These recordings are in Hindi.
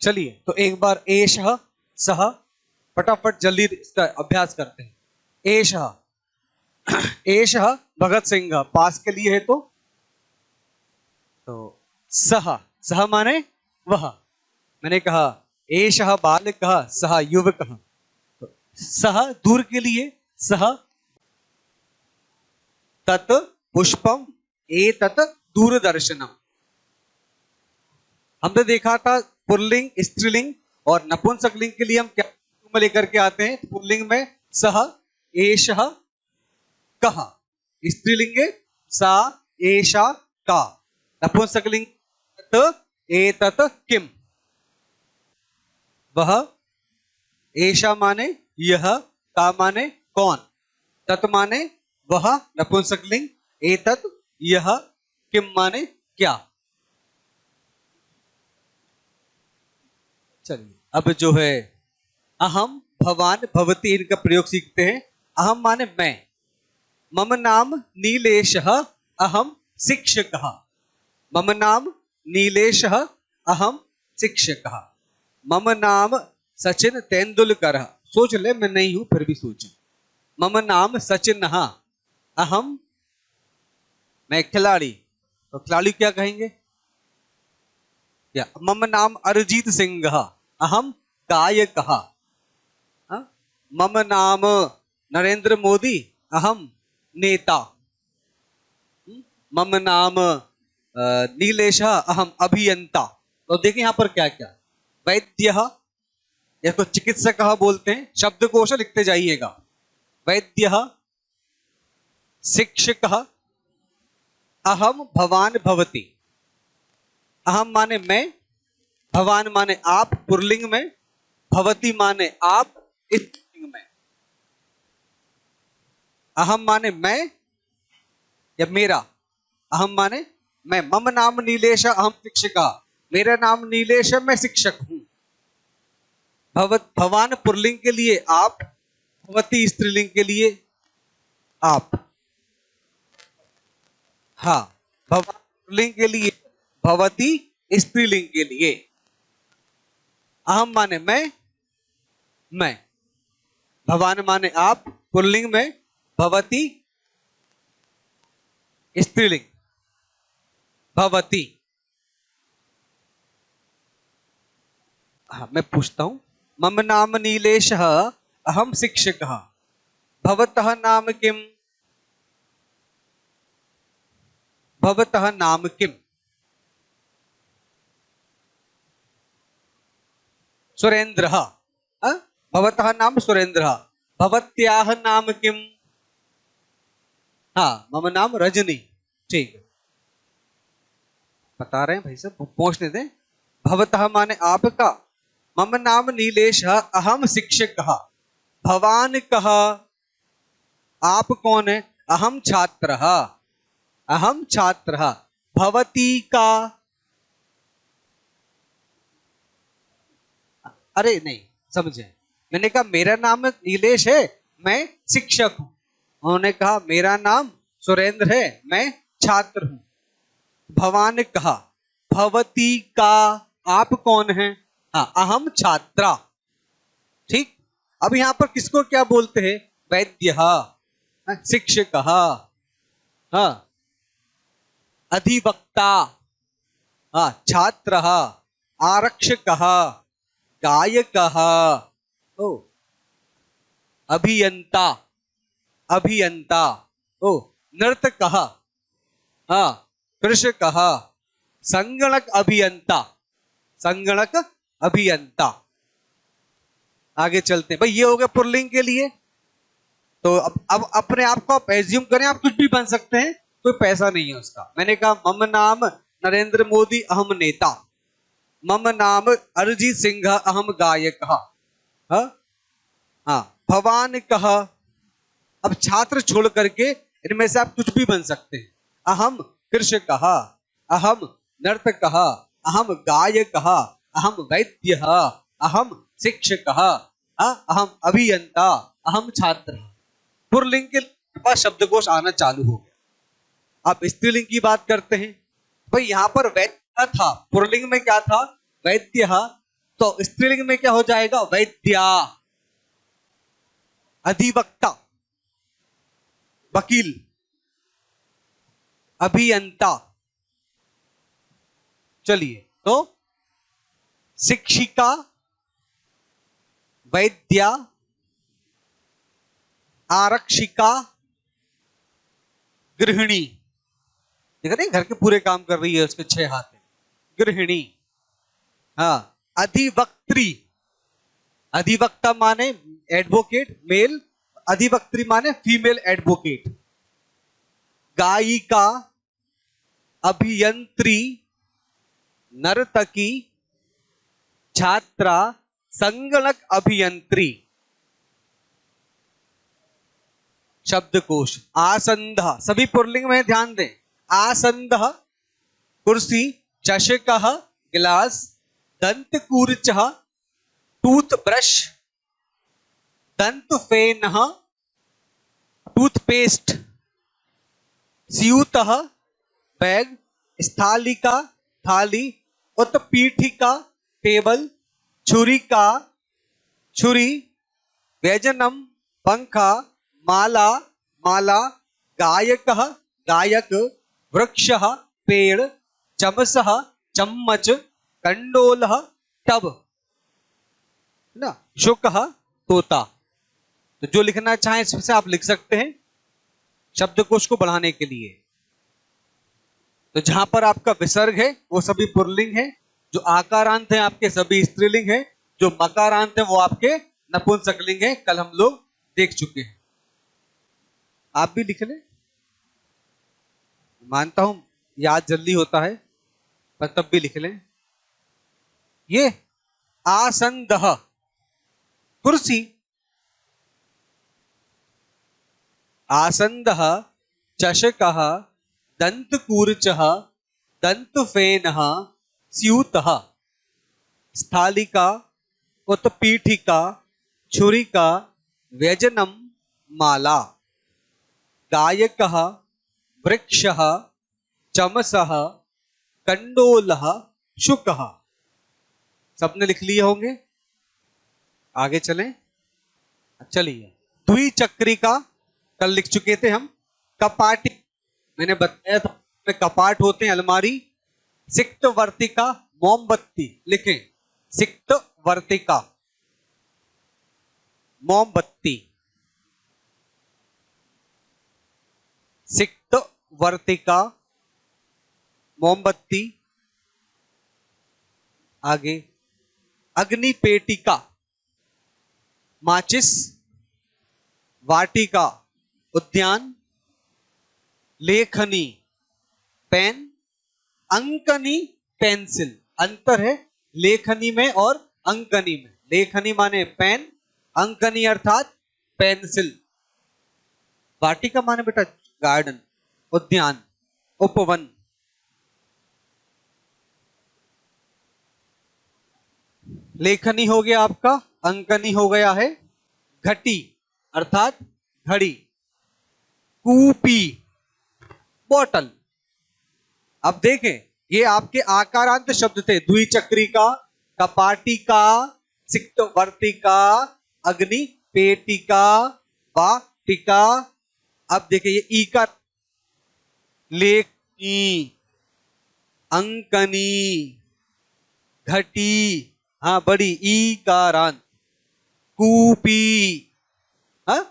चलिए तो एक बार एषः सह फटाफट जल्दी इसका अभ्यास करते हैं। एषः एषः भगत सिंह पास के लिए है तो सह सह माने वह। मैंने कहा एषः बालकः सह युवकः, सह दूर के लिए सह, तत् पुष्पम एतत् दूरदर्शनम। हमने देखा था पुल्लिंग स्त्रीलिंग और नपुंसकलिंग के लिए हम क्या में लेकर के आते हैं। पुल्लिंग में सह एषः कः, स्त्रीलिंगे सा एषा का, नपुंसकलिंग एतत् किम। वह, एषा माने यह, का माने कौन, तत् माने वह नपुंसकलिंग, एतत् यह, किम माने क्या। चलिए अब जो है अहम भवान भवती इनका प्रयोग सीखते हैं। अहम माने मैं, मम नाम नीलेशः अहम शिक्षकः, मम नाम नीलेशः अहम शिक्षकः, मम नाम सचिन तेंदुलकर। सोच ले मैं नहीं हूं फिर भी सोच। मम नाम सचिन अहम, मैं खिलाड़ी, तो खिलाड़ी क्या कहेंगे, या मम नाम अरिजीत सिंह अहम गायकः, मम नाम नरेंद्र मोदी अहम नेता, मम नाम नीलेशः अहम अभियंता। तो देखिए यहां पर क्या क्या, वैद्यः, इसको चिकित्सक बोलते हैं, शब्दकोश लिखते जाइएगा। वैद्यः, शिक्षकः, अहम भवान भवती। अहम माने मैं, भवान माने आप पुल्लिंग में, भवती माने आप स्त्रीलिंग में। अहम माने मैं या मेरा, अहम माने मैं। मम नाम नीलेश अहम शिक्षिका, मेरा नाम नीलेश है, मैं शिक्षक हूं। भवान पुल्लिंग के लिए आप, भवती स्त्रीलिंग के लिए आप। हाँ, भवान पुल्लिंग के लिए, भवती स्त्रीलिंग के लिए। अहम माने मैं, भवान माने आप पुल्लिंग में, भवती स्त्रीलिंग, भवती। हाँ मैं पूछता हूं, मम नाम नीलेशः अहम शिक्षकः, भवतः नाम किम, भवतः नाम किम। सुरेंद्रः, भवतः नाम सुरेंद्रः, भवत्याः नाम किम। हाँ मम नाम रजनी। ठीक है, बता रहे हैं भाई साहब, पूछने दें। भवतः माने आपका, मम नाम नीलेशः अहम शिक्षकः, भवान कः, आप कौन है, अहम छात्रः, अहम छात्रः, भवती का। अरे नहीं समझे, मैंने कहा मेरा नाम नीलेश है, मैं शिक्षक हूं। उन्होंने कहा मेरा नाम सुरेंद्र है, मैं छात्र हूं। भवान कहा, भवती का, आप कौन है, हाँ अहम छात्रा। ठीक, अब यहां पर किसको क्या बोलते हैं, वैद्यः, शिक्षकः, हाँ अधिवक्ता, हाँ छात्रः, आरक्षकः, गायकः, ओ अभियंता, अभियंता, ओ नर्तकः, हाँ कृषकः, संगणक अभियंता, संगणक अभियंता। आगे चलते हैं भाई, ये हो गया पुल्लिंग के लिए। तो अब अपने आप को आप एज्यूम करें, आप कुछ भी बन सकते हैं, कोई पैसा नहीं है उसका। मैंने कहा मम नाम नरेंद्र मोदी अहम नेता, मम नाम अरिजीत सिंह अहम गायक। हाँ भवान कह, अब छात्र छोड़ करके इनमें से आप कुछ भी बन सकते हैं। अहम कृषकः, अहम नर्तकः, अहम गायकः, अहम वैद्यः, अहम शिक्षकः, अहम अभियंता, अहम छात्र। पुल्लिंग के पास शब्दकोश आना चालू हो गया। आप स्त्रीलिंग की बात करते हैं, भाई यहां पर वैद्य था, पुल्लिंग में क्या था, वैद्य, तो स्त्रीलिंग में क्या हो जाएगा? वैद्या, अधिवक्ता, वकील, अभियंता। चलिए, तो शिक्षिका, वैद्या, आरक्षिका, गृहिणी। देख रहे हैं, घर के पूरे काम कर रही है, उसके 6 हाथ हैं। गृहिणी। हाँ, अधिवक्त्री, अधिवक्ता माने एडवोकेट मेल, अधिवक्त्री माने फीमेल एडवोकेट। गायिका, अभियंत्री, नर्तकी, छात्रा, संगणक अभियंत्री। शब्दकोश, आसंद, सभी पुल्लिंग में, ध्यान दें। आसंद, कुर्सी, चषकः, गिलास, दंतकूर्चः, टूथब्रश, दंतफेनः, टूथपेस्ट, स्यूतः, बैग, स्थालिका, थाली, उत्पीठिका, टेबल, छुरिका, छुरी, व्यजनम, पंखा, माला, माला, गायकः, गायक, वृक्षः, पेड़, चमसः, चम्मच, कंडोलः, टब, ना, शुकः, तोता। तो जो लिखना चाहें इसमें से आप लिख सकते हैं शब्दकोश को बढ़ाने के लिए। तो जहां पर आपका विसर्ग है वो सभी पुल्लिंग है, जो आकारांत है आपके सभी स्त्रीलिंग है, जो मकारांत है वो आपके नपुंसकलिंग है। कल हम लोग देख चुके हैं। आप भी लिख लें, मानता हूं याद जल्दी होता है, पर तब भी लिख लें। ये आसंदः, कुर्सी, आसंदः, चषकः, दंतकूर्चः, दंतफेनः, स्यूतः, स्थालिका, उत्पीठिका, छुरिका, व्यजनम, माला, गायकः, वृक्षः, चमसः, कंडोलः, शुकः। सबने लिख लिए होंगे। आगे चलें। चलिए, द्विचक्रिका कल लिख चुके थे हम। कपाटी मैंने बताया था, कपाट होते हैं, अलमारी। सिक्त वर्तिका, मोमबत्ती, लिखें सिक्त वर्तिका, मोमबत्ती। सिक्त वर्तिका, मोमबत्ती। आगे, अग्निपेटिका, माचिस, वाटिका, उद्यान, लेखनी, पेन, अंकनी, पेंसिल। अंतर है लेखनी में और अंकनी में। लेखनी माने पेन, अंकनी अर्थात पेंसिल। वाटिका माने बेटा गार्डन, उद्यान, उपवन। लेखनी हो गया आपका, अंकनी हो गया है घटी अर्थात घड़ी, कूपी, बोतल। अब देखें, ये आपके आकारांत शब्द थे। द्विचक्रिका, कपाटिका, सिक्तवर्तिका, अग्निपेटिका, वाटिका। अब देखिए ये ई का, लेखनी, अंकनी, घटी, हाँ बड़ी ई कारांत, कूपी, हाँ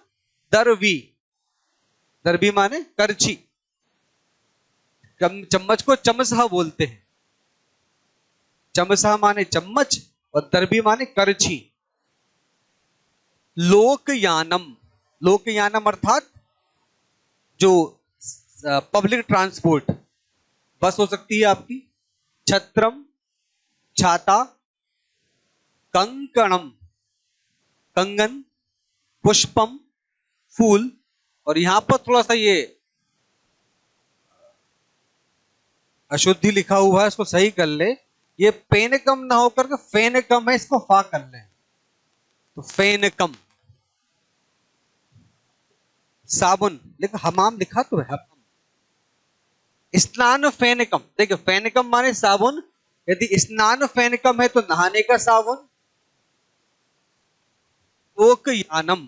दरवी, दरवी माने करछी। चम्मच को चमसा बोलते हैं। चमसा माने चम्मच और दरबी माने करछी। लोकयानम, लोकयानम अर्थात जो पब्लिक ट्रांसपोर्ट, बस हो सकती है आपकी। छत्रम, छाता, कंकणम, कंगन, पुष्पम, फूल। और यहां पर थोड़ा सा ये अशुद्धि लिखा हुआ है, इसको सही कर ले। ये पेनकम ना होकर के फेनकम है, इसको फा कर ले तो फेनकम। साबुन, लेकिन हमाम लिखा तो है। स्नान फेनकम, देखिए फेनकम माने साबुन यदि स्नान फेनकम है तो नहाने का साबुन। लोकयानम,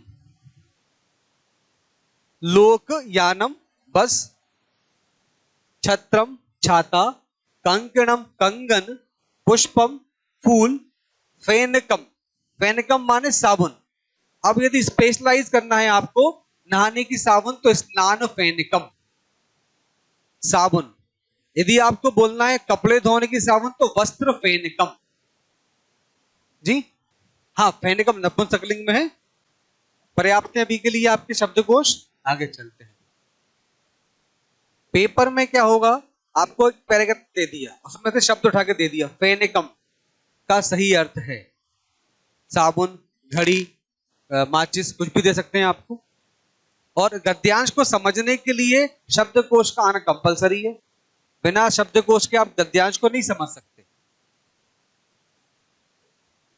लोकयानम बस। छत्रम छाता, कंकणम कंगन, पुष्पम फूल, फेनकम, फेनकम माने साबुन। अब यदि स्पेशलाइज करना है आपको नहाने की साबुन तो स्नान फेनकम साबुन। यदि आपको बोलना है कपड़े धोने की साबुन तो वस्त्र फेनकम। जी हाँ, फेनकम नपुंसकलिंग में है। पर्याप्त है अभी के लिए आपके शब्दकोश। आगे चलते हैं। पेपर में क्या होगा, आपको एक पैराग्राफ दे दिया, उसमें से शब्द उठा के दे दिया। फेनकम का सही अर्थ है साबुन, घड़ी, माचिस, कुछ भी दे सकते हैं आपको। और गद्यांश को समझने के लिए शब्दकोश का आना कंपलसरी है। बिना शब्दकोश के आप गद्यांश को नहीं समझ सकते।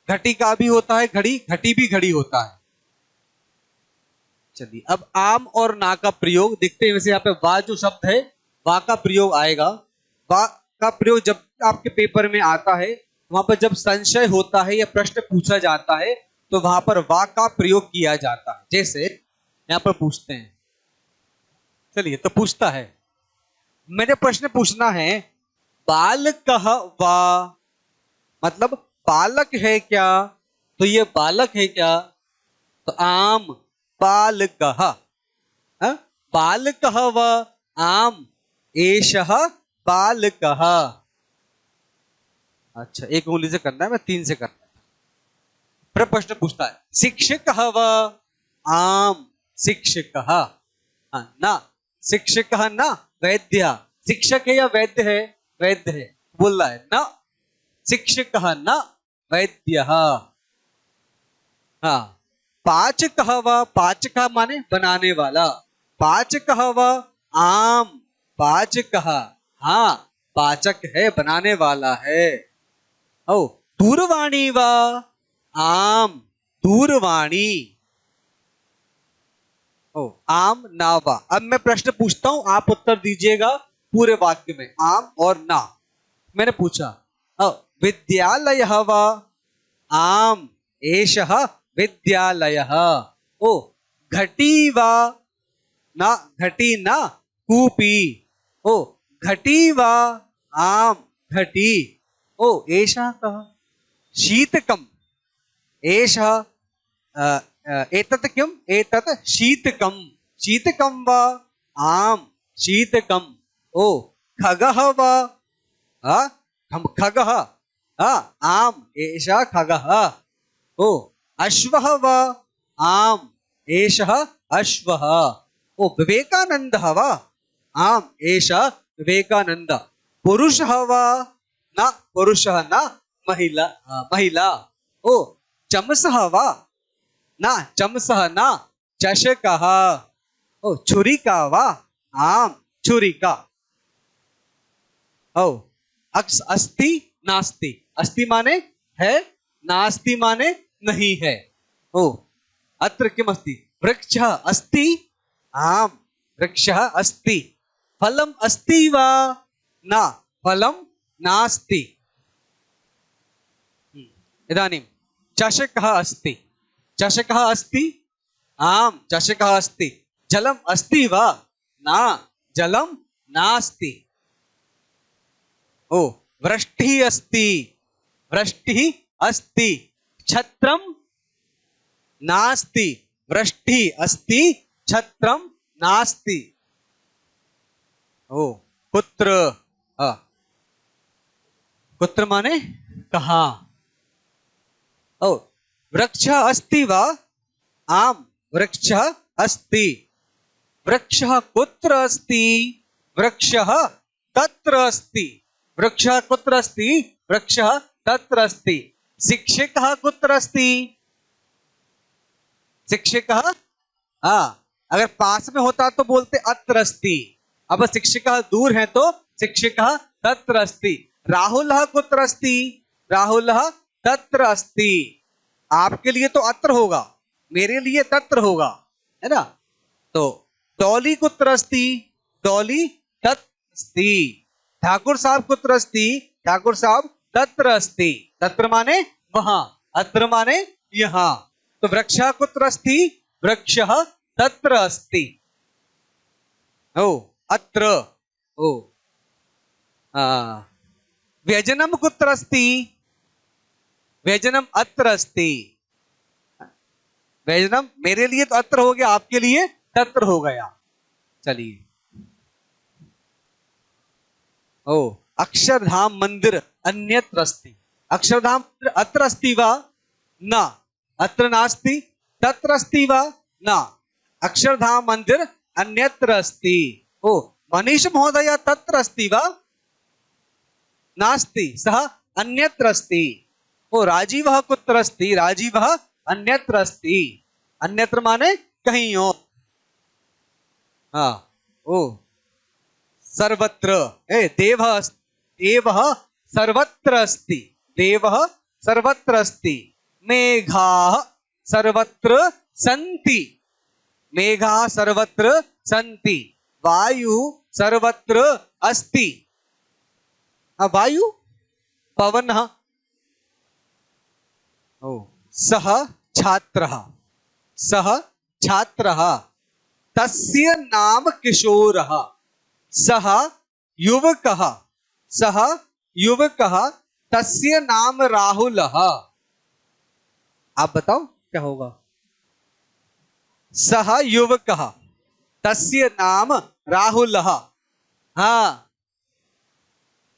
घटी का भी होता है घड़ी, घटी भी घड़ी होता है। चलिए अब आम और ना का प्रयोग देखते हैं। वैसे यहाँ पे वा जो शब्द है, वा का प्रयोग आएगा। वा का प्रयोग जब आपके पेपर में आता है, वहां पर जब संशय होता है या प्रश्न पूछा जाता है तो वहां पर वा का प्रयोग किया जाता है। जैसे यहां पर पूछते हैं, चलिए तो पूछता है, मेरे प्रश्न पूछना है, बालकः वा, मतलब बालक है क्या, तो ये बालक है क्या, तो आम बालकः, बालकः वा आम एषः बालकः। अच्छा, एक उंगली से करना है, मैं 3 से करना है। फिर प्रश्न पूछता है, शिक्षकः वा आम शिक्षकः, ना शिक्षकः ना वैद्य। शिक्षक है या वैद्य है, वैद्य है। बोल रहा है ना शिक्षकः ना वैद्यः। हाँ, पाचकः वा, पाचकः माने बनाने वाला, पाचकः वा आम पाचकः, हाँ पाचक है, बनाने वाला है। ओ दूरवाणी वा आम दूरवाणी, ओ आम ना वा। अब मैं प्रश्न पूछता हूं, आप उत्तर दीजिएगा पूरे वाक्य में, आम और ना। मैंने पूछा विद्यालयः वा आम एषः विद्यालयः। ओ घटी वा, ना घटी ना कूपी, ओ घटी वा आम घटी। ओ एषः कः, शीतकम, एषः एतत् किम, एतत् शीतकम, शीतकम वा आम शीतकम। ओ खगः वा, खगः, आम एषः खगः। ओ अश्वः वा आम एषः अश्वः। ओ विवेकानन्दः वा आम एषः विवेकानन्द। पुरुषः वा न पुरुषः न महिला, महिला। ओ चमसः वा न चमसः न चषकः। ओ छुरिका वा आम छुरिका। ओ अस्ति नास्ति, अस्ति माने है, नास्ति माने नहीं है। ओ अत्र किम अस्ति, वृक्षः अस्ति आम वृक्षः अस्ति। फलम अस्ति वा न फलम नास्ति। इदानीं चषकः अस्ति, चषकः अस्ति आम चषकः अस्ति। जलम अस्ति वा न जलम नास्ति। ओ वृष्टिः अस्ति, वृष्टिः अस्ति। छत्रम नास्ति, वृष्टिः अस्ति छत्रम नास्ति। ओ कुत्र, कुत्र माने कहाँ। ओ वृक्षः अस्ति वा आम वृक्षः अस्ति। वृक्षः कुत्र अस्ति, वृक्षः तत्र अस्ति। वृक्षः कुत्र अस्ति, वृक्षः तत्र अस्ति। शिक्षकः कुत्र अस्ति, शिक्षकः, अगर पास में होता तो बोलते अत्र अस्ति। अब शिक्षकः दूर है तो शिक्षकः तत्र अस्ति। राहुलः कुत्र अस्ति, राहुलः तत्र अस्ति। आपके लिए तो अत्र होगा, मेरे लिए तत्र होगा, है ना। तो डॉली कुत्र अस्ति, डॉली तत्र अस्ति। ठाकुर साहब कुत्र अस्ति, ठाकुर साहब तत्र अस्ति, तत्र माने वहां, अत्र माने यहाँ। तो वृक्षः कुत्र अस्ति, वृक्षः तत्र अस्ति। ओ अत्र, ओ व्यजनम कुत्र अस्ति, व्यजनम अत्र अस्ति। व्यजनम मेरे लिए तो अत्र हो गया, आपके लिए तत्र हो गया। चलिए, ओ अक्षरधाम मंदिर अन्यत्र अस्ति, अक्षरधाम अत्र अस्ति वा न, अत्र नास्ति, तत्र अस्ति वा न, अक्षरधाम मंदिर अन्यत्र अस्ति। ओ मनीष महोदय तत्र अस्ति वा, नास्ति, सः अन्यत्र अस्ति। ओ राजीवः कुत्र अस्ति, राजीवः अन्यत्र अस्ति। अन्यत्र माने कहीं और। हाँ, ओ सर्वत्र, देवः देवः सर्वत्र अस्ति, देवः सर्वत्र अस्ति। मेघाः सर्वत्र सन्ति, मेघाः सर्वत्र सन्ति। वायु सर्वत्र अस्ति, वायु पवनः। ओ सः छात्रः, सः छात्रः, तस्य नाम किशोरः, सः युवकः, सः युवकः, तस्य नाम राहुलः। आप बताओ क्या होगा। सः युवकः, तस्य नाम राहुलः। हाँ,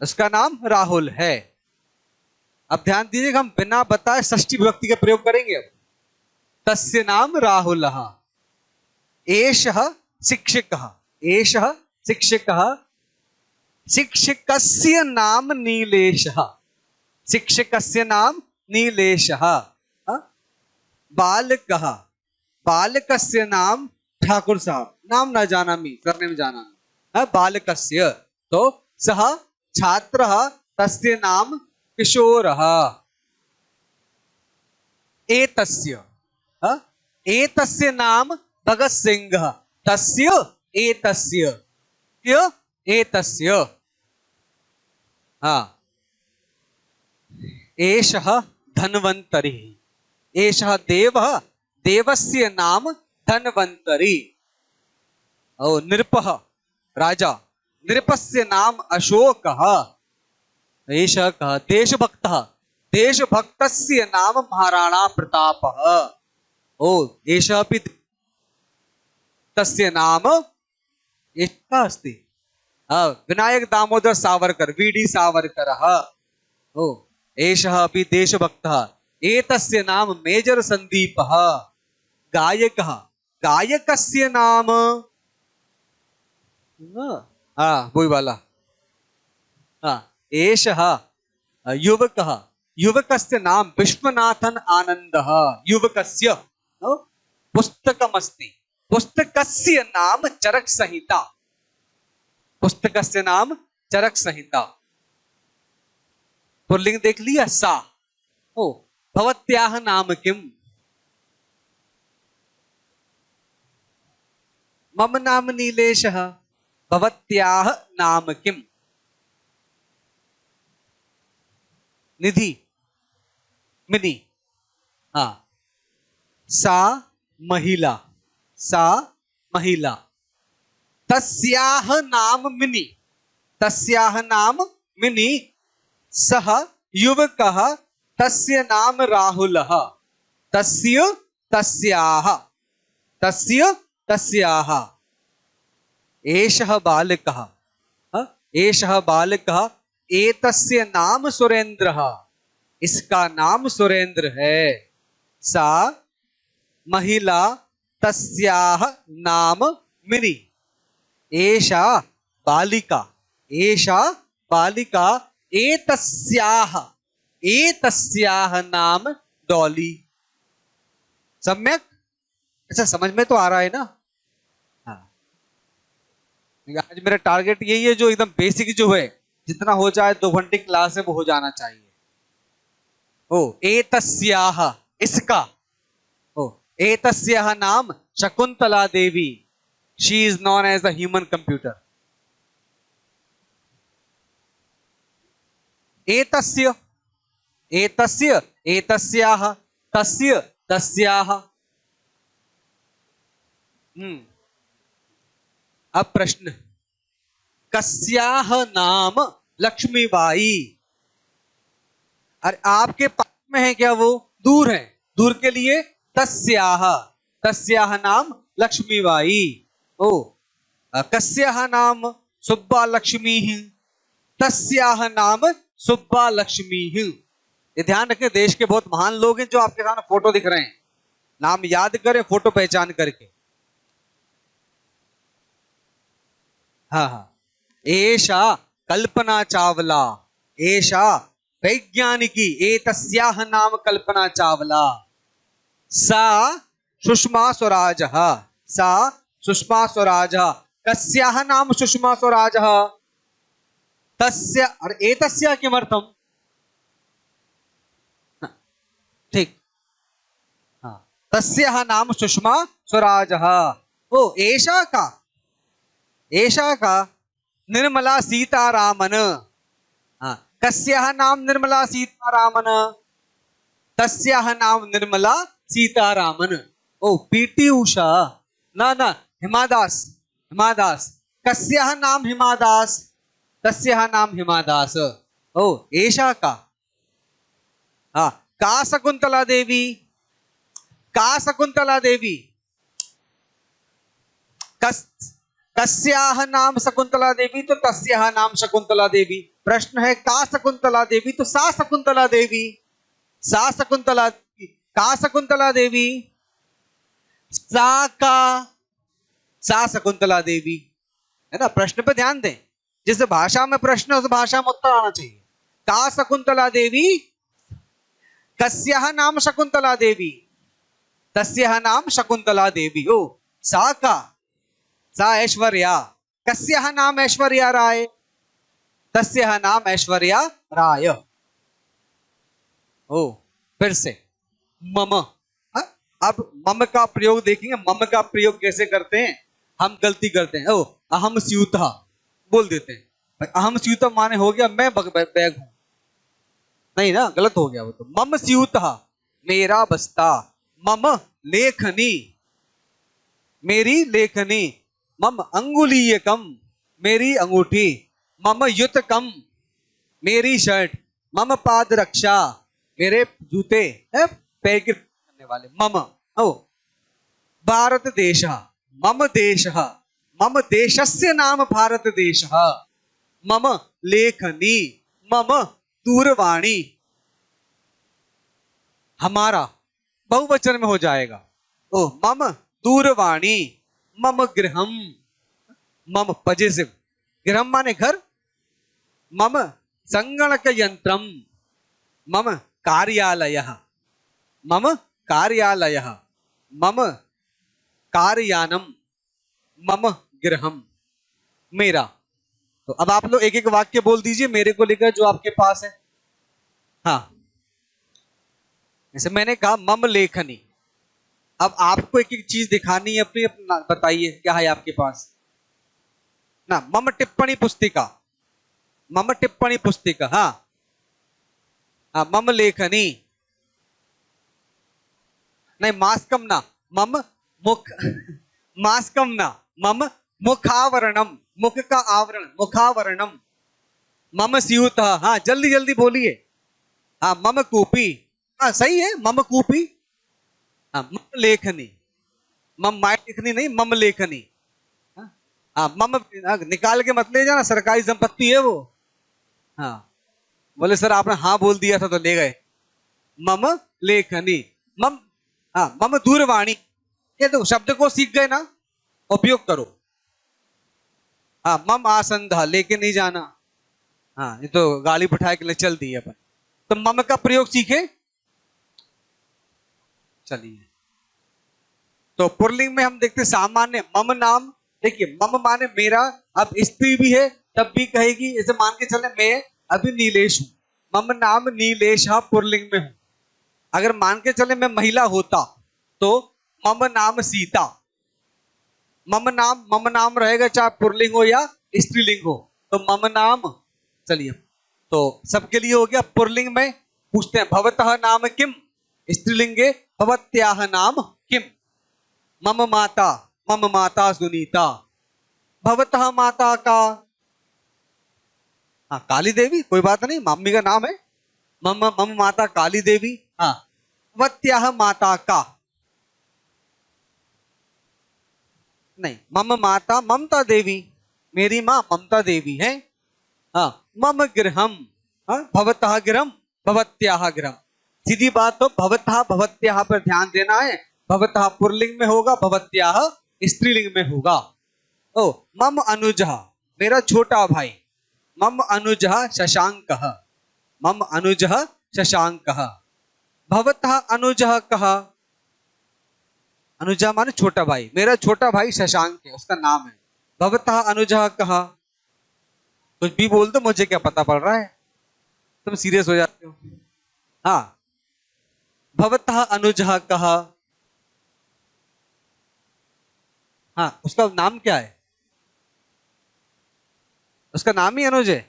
उसका नाम राहुल है। अब ध्यान दीजिएगा, हम बिना बताए षष्ठी विभक्ति का प्रयोग करेंगे। अब तस्य नाम राहुलः। एषः शिक्षकः, एषः शिक्षकः, शिक्षकस्य नाम नीलेशः, शिक्षकस्य नाम नीलेशः। बालकः, बालकस्य नाम ठाकुर साहब, नाम न जानामि, सरनेम जानामि। बालकस्य, तो सः छात्रः, तस्य नाम किशोरः। एतस्य, एतस्य नाम भगत सिंह, तस्य एतस्य, एतस्य। हाँ, एषः धन्वन्तरी, एषः देवः, देवस्य नाम धन्वन्तरी। ओ नृपः, राजा, नृपस्य नाम अशोकः। एषः कः, देशभक्तः, देशभक्तस्य नाम महाराणा प्रतापः। ओ एषः अपि, तस्य नाम एकः अस्ति, विनायक दामोदर सावरकर, वीडी सावरकरः। ओ एषः अपि देशभक्तः, एतस्य नाम मेजर संदीपः। गायकः, गायकस्य नाम, वही वाला। एषः युवकः, युवकस्य नाम विश्वनाथन आनन्दः। युवकस्य पुस्तकमस्ति, पुस्तकस्य नाम चरक संहिता, पुस्तकस्य नाम चरक संहिता। पुल्लिंग देख लिया, सा। ओ भवत्याः नाम किम, मम नाम नीलेशः, भवत्याः नाम किम। निधि, मिनी। हाँ, सा महिला, सा महिला, तस्याः नाम मिनी, तस्याः नाम मिनी। सः युवकः, तस्य नाम राहुलः, तस्य तस्याः, तस्य तस्याः। एषः बालकः, एषः बालकः, एतस्य नाम सुरेंद्रः, इसका नाम सुरेंद्र है। सा महिला, तस्याः नाम मिनी। एषा बालिका, एषा बालिका, एतस्याः, एतस्याः नाम डॉली। सम्यक, अच्छा समझ में तो आ रहा है ना। हाँ, आज मेरा टारगेट यही है, जो एकदम बेसिक जो है, जितना हो जाए 2 घंटे क्लास है वो हो जाना चाहिए। ओ एतस्याः, इसका। ओ एतस्याः नाम Shakuntala Devi, she is known as the human computer. एतस्य, एतस्य एतस्याः, तस्य तस्याः। अब प्रश्न, कस्याह नाम लक्ष्मीबाई। अरे आपके पास में है क्या, वो दूर है, दूर के लिए तस्याह, तस्याह नाम लक्ष्मीबाई। ओ कस्याह नाम सुब्बा लक्ष्मी, तस्याह नाम सुब्बा लक्ष्मी। ये ध्यान रखें, देश के बहुत महान लोग हैं जो आपके सामने फोटो दिख रहे हैं, नाम याद करें फोटो पहचान करके। हाँ हाँ, एषा कल्पना चावला, एषा वैज्ञानिकी, एतस्याह नाम कल्पना चावला। सा सुषमा स्वराजः, सा सुषमा स्वराजः। कस्याह नाम सुषमा स्वराजः, तस्य और एतस्य किमर्थम, ठीक, हाँ, तस्याह नाम सुषमा स्वराजः। ओ एषा का, एषा का निर्मला सीतारामन। हाँ, कस्याह नाम निर्मला सीतारामन, तस्याह नाम निर्मला सीतारामन। ओ पीटी उषा, ना ना, हिमा दास, हिमा दास। कस्याह नाम हिमा दास, तस्याह नाम हिमा दास। ओ एषा का, हाँ, का शकुंतला देवी, का शकुंतला देवी। कस्याह नाम शकुंतला देवी तो तस्याह नाम शकुंतला देवी। प्रश्न है का शकुंतला देवी तो सा शकुंतला देवी, सा शकुंतला देवी, का शकुंतला देवी, सा का, सा शकुंतला देवी, है ना। प्रश्न पे ध्यान दें, जिस भाषा में प्रश्न उस भाषा में उत्तर आना चाहिए। का शकुंतला देवी, कस्याह नाम शकुंतला देवी, तस्याह नाम शकुंतला देवी। ओ सा का, सा ऐश्वर्या, कस्याह नाम ऐश्वर्या राय, तस्याह नाम ऐश्वर्या राय। ओ फिर से मम, हा? अब मम का प्रयोग देखेंगे, मम का प्रयोग कैसे करते हैं। हम गलती करते हैं, ओ अहम स्यूतः बोल देते हैं। अहम स्यूतः माने हो गया मैं बैग हूं, नहीं ना, गलत हो गया वो तो। मम स्यूतः मेरा बस्ता, मम लेखनी मेरी लेखनी, मम अंगुलीयकम मेरी अंगूठी, मम युतकम मेरी शर्ट, मम पाद रक्षा मेरे जूते, पैर के करने वाले। मम ओ भारत देश, मम देश, मम देशस्य नाम भारत देश, मम लेखनी, मम दूरवाणी। हमारा बहुवचन में हो जाएगा। ओ मम दूरवाणी, मम गृहम, मम पजेसिव, गृहम माने घर, मम संगणक यंत्रम, मम कार्यालयः, मम कार्यालयः, मम कारयानम, मम गृहम, मेरा। तो अब आप लोग एक एक वाक्य बोल दीजिए मेरे को लेकर जो आपके पास है। हाँ, जैसे मैंने कहा मम लेखनी, अब आपको एक एक चीज दिखानी है अपनी, अपना बताइए क्या है आपके पास ना। मम टिप्पणी पुस्तिका, मम टिप्पणी पुस्तिका, हाँ हाँ, मम लेखनी, नहीं मास्कम ना, मम मुख मास्कम ना, मम मुखावरणम, मुख का आवरण, मुखावरणम, मम स्यूतः, हाँ जल्दी जल्दी बोलिए। हाँ मम कूपी, हाँ सही है, मम कूपी। हाँ मम लेखनी, मम माई लिखनी नहीं, मम लेखनी। हाँ मम निकाल के मत ले जाना, सरकारी संपत्ति है वो। हाँ बोले सर आपने हाँ बोल दिया था तो ले गए। मम लेखनी, मम, हाँ मम दूरवाणी, ये तो शब्द को सीख गए ना, उपयोग करो। हाँ मम आसंधा, लेके नहीं जाना, हाँ ये तो गाड़ी बिठा के ले चल दी अपन। तो मम का प्रयोग सीखे, चलिए। तो पुरलिंग में हम देखते सामान्य मम नाम, देखिए मम माने मेरा, अब स्त्री भी है तब भी कहेगी, जैसे मान के चले मैं अभी नीलेश हूं, मम नाम नीलेश, पुरलिंग में हूं। अगर मान के चले मैं महिला होता तो मम नाम सीता, मम नाम रहेगा चाहे पुरलिंग हो या स्त्रीलिंग हो, तो मम नाम। चलिए तो सबके लिए हो गया। पुरलिंग में पूछते हैं भवतः नाम किम, स्त्रीलिंगे भवत्याह नाम किम। मम माता सुनीता। भवतः माता का, हाँ काली देवी, कोई बात नहीं, मम्मी का नाम है। मम मम माता काली देवी। हाँ, भवत्याह माता का नहीं, मम माता ममता देवी, मेरी माँ ममता देवी है। हाँ, मम गृहम, हाँ भवतः गृहम भवत्याह गृहम। सीधी बात, तो भवतः भवत्याह पर ध्यान देना है। भवतः पुल्लिंग में होगा, भवत्याह स्त्रीलिंग में होगा। ओ मम अनुजः, मेरा छोटा भाई। मम अनुजः शशांकः, मम अनुजः शशांकः। भवतः अनुजः कः, अनुजा माने छोटा भाई, मेरा छोटा भाई शशांक है, उसका नाम है। भवतः अनुजः कः, कुछ भी बोल दो, मुझे क्या पता पड़ रहा है, तुम सीरियस हो जाते हो। हाँ, भवतः अनुजः कः, हाँ उसका नाम क्या है, उसका नाम ही अनुज है,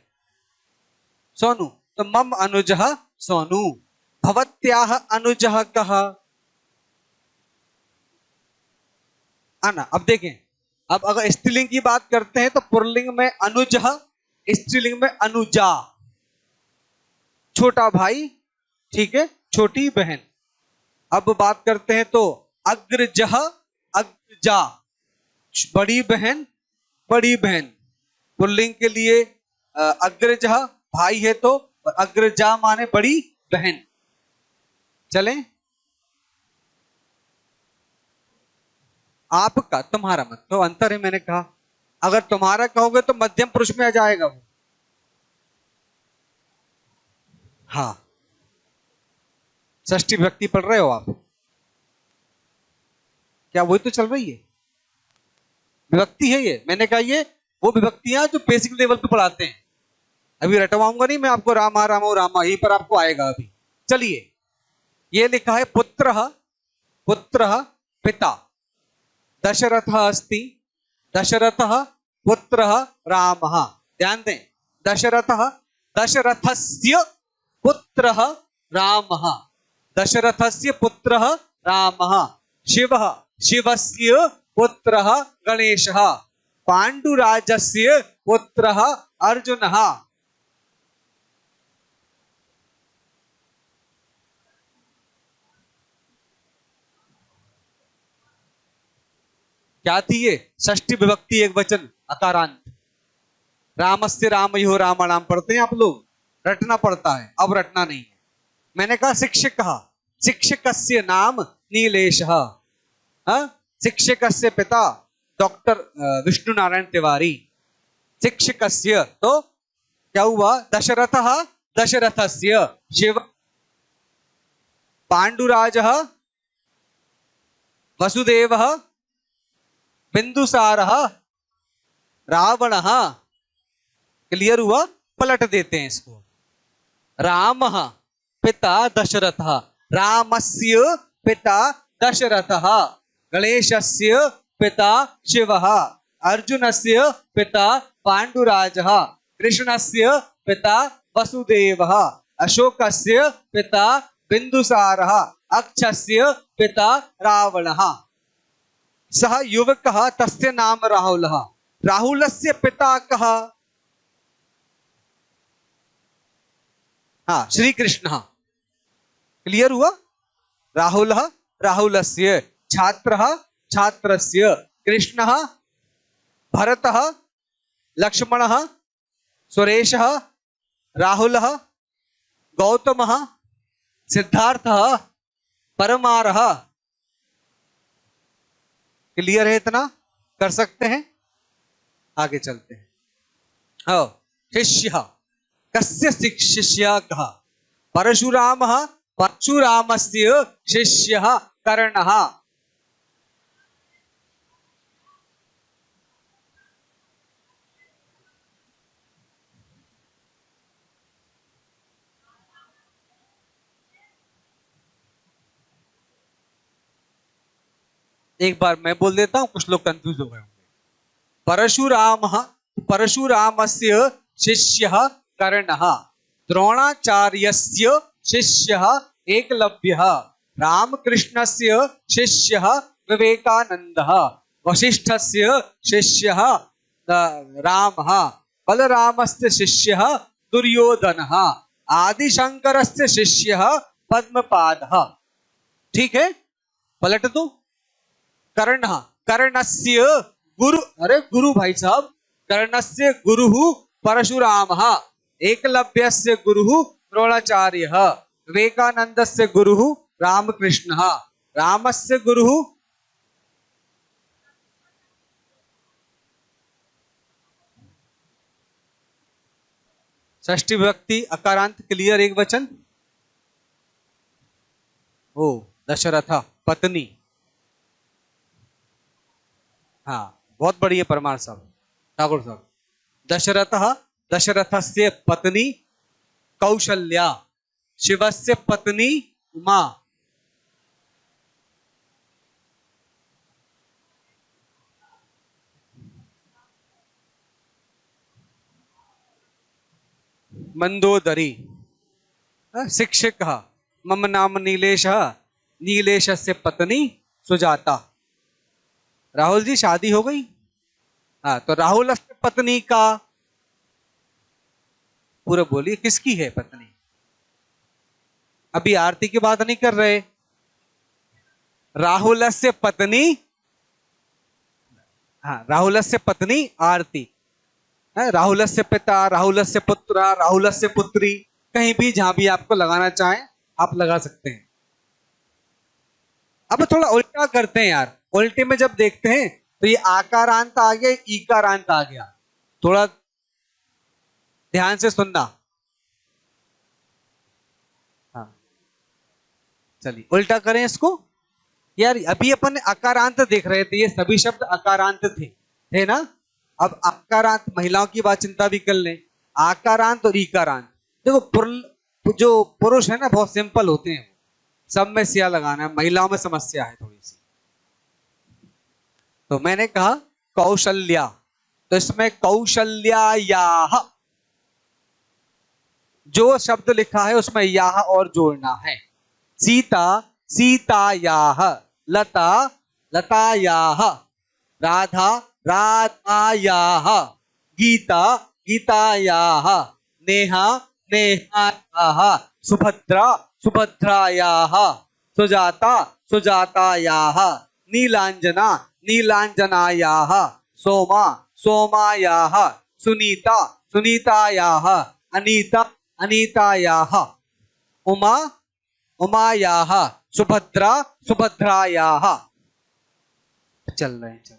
सोनू, तो मम अनुजः सोनू। भवत्याह अनुजः कः, आना। अब देखें, अब अगर स्त्रीलिंग की बात करते हैं तो पुल्लिंग में अनुजः, स्त्रीलिंग में अनुजा। छोटा भाई, ठीक है, छोटी बहन। अब बात करते हैं तो अग्रजः अग्रजा, बड़ी बहन बड़ी बहन। पुल्लिंग के लिए अग्रजः भाई है तो अग्रजा माने बड़ी बहन। चलें, आपका, तुम्हारा मत तो अंतर है, मैंने कहा अगर तुम्हारा कहोगे तो मध्यम पुरुष में आ जाएगा वो। हाँ, षष्ठी विभक्ति पढ़ रहे हो आप क्या, वही तो चल रही है विभक्ति है ये। मैंने कहा ये वो विभक्तियां जो बेसिक लेवल पे पढ़ाते हैं। अभी रटवाऊंगा नहीं मैं आपको, रामा रामो रामा, यहीं पर आपको आएगा अभी। चलिए, ये लिखा है पुत्रः, पुत्रः पिता दशरथः अस्ति, दशरथः पुत्रः रामः। ध्यान दें, दशरथः, दशरथस्य पुत्रः रामः, दशरथस्य पुत्रः रामः। शिवः, शिवस्य पुत्रः गणेशः। पांडुराजस्य पुत्रः अर्जुनः। क्या थी ये, षष्ठी विभक्ति एक वचन अकारांत। रामस्य रामयोः रामाणाम पढ़ते हैं आप लोग, रटना पड़ता है, अब रटना नहीं है। मैंने कहा शिक्षकः, शिक्षकस्य नाम नीलेशः। शिक्षकस्य पिता डॉक्टर विष्णु नारायण तिवारी। शिक्षकस्य तो क्या हुआ, दशरथः, दशरथस्य। शिव, पांडुराजः, वसुदेवः, बिंदुसारः, रावणः। क्लियर हुआ, पलट देते हैं इसको। रामः पिता दशरथः, रामस्य पिता दशरथः, गणेशस्य पिता शिवः, अर्जुनस्य पिता पांडुराजः, कृष्णस्य पिता वसुदेवः, अशोकस्य पिता बिंदुसारः, अक्षस्य पिता रावणः। सः युवकः, तस्य नाम राहुलः। राहुलस्य पिता कः, हाँ श्री कृष्णः। क्लियर हुआ, राहुलः राहुलस्य, छात्रः छात्रस्य, कृष्णः भरतः, लक्ष्मणः सुरेशः, राहुलः गौतमः, सिद्धार्थः परमारः। क्लियर है, इतना कर सकते हैं, आगे चलते हैं। शिष्यः, कस्य शिष्यः, परशुरामः, परशुरामस्य शिष्यः कर्णः। एक बार मैं बोल देता हूं, कुछ लोग कंफ्यूज हो गए होंगे। परशुरामः, परशुरामस्य शिष्यः कर्णः, द्रोणाचार्यस्य शिष्यः एकलव्यः, रामकृष्णस्य शिष्यः विवेकानन्दः, वसिष्ठस्य शिष्यः रामः, बलरामस्य शिष्यः दुर्योधनः, आदिशंकरस्य शिष्यः पद्मपादः। ठीक है, पलट दो। कर्ण, कर्णस्य गुरु, अरे गुरु भाई साहब, कर्णस्य गुरुः परशुरामः, एकलव्यस्य गुरुः द्रोणाचार्यः, विवेकानन्दस्य गुरुः रामकृष्णः, रामस्य गुरुः षष्ठी विभक्ति अकारांत क्लियर एक वचन। ओ दशरथ पत्नी, हाँ बहुत बढ़िया परमार साहब, ठाकुर साहब। दशरथ, दशरथस्य पत्नी कौशल्या, शिवस्य पत्नी उमा। मंदोदरी, शिक्षकः, मम नाम नीलेशः, नीलेशस्य पत्नी सुजाता। राहुल जी शादी हो गई? हाँ, तो राहुल पत्नी का पूरा बोलिए, किसकी है पत्नी? अभी आरती की बात नहीं कर रहे। राहुलस्य पत्नी, हाँ राहुलस्य पत्नी आरती, राहुलस्य पिता, राहुलस्य पुत्र, राहुलस्य पुत्री, कहीं भी जहां भी आपको लगाना चाहें आप लगा सकते हैं। अब थोड़ा उल्टा करते हैं यार, उल्टे में जब देखते हैं तो ये आकारांत आ गया, ईकारांत आ गया, थोड़ा ध्यान से सुनना। हाँ चलिए उल्टा करें इसको। यार अभी अपन अकारांत देख रहे थे, ये सभी शब्द अकारांत थे ना। अब आकारांत, महिलाओं की बात चिंता भी कर लें, आकारांत और ईकारांत। देखो जो पुरुष है ना बहुत सिंपल होते हैं, सब में सिया लगाना है, महिलाओं में समस्या है थोड़ी सी। तो मैंने कहा कौशल्या, तो इसमें कौशल्यायाः, जो शब्द लिखा है उसमें याह और जोड़ना है। सीता सीतायाः, लता लतायाः, राधा राधायाः, गीता गीतायाः, नेहा नेहायाः, सुभद्रा सुभद्रायाः, सुजाता सुजातायाः, नीलांजना नीलांजनायाः, सोमा सोमायाः, सुनीता सुनीतायाः, अनीता अनीतायाः, उमा उमायाः, सुभद्रा सुभद्रायाः। चल रहे हैं,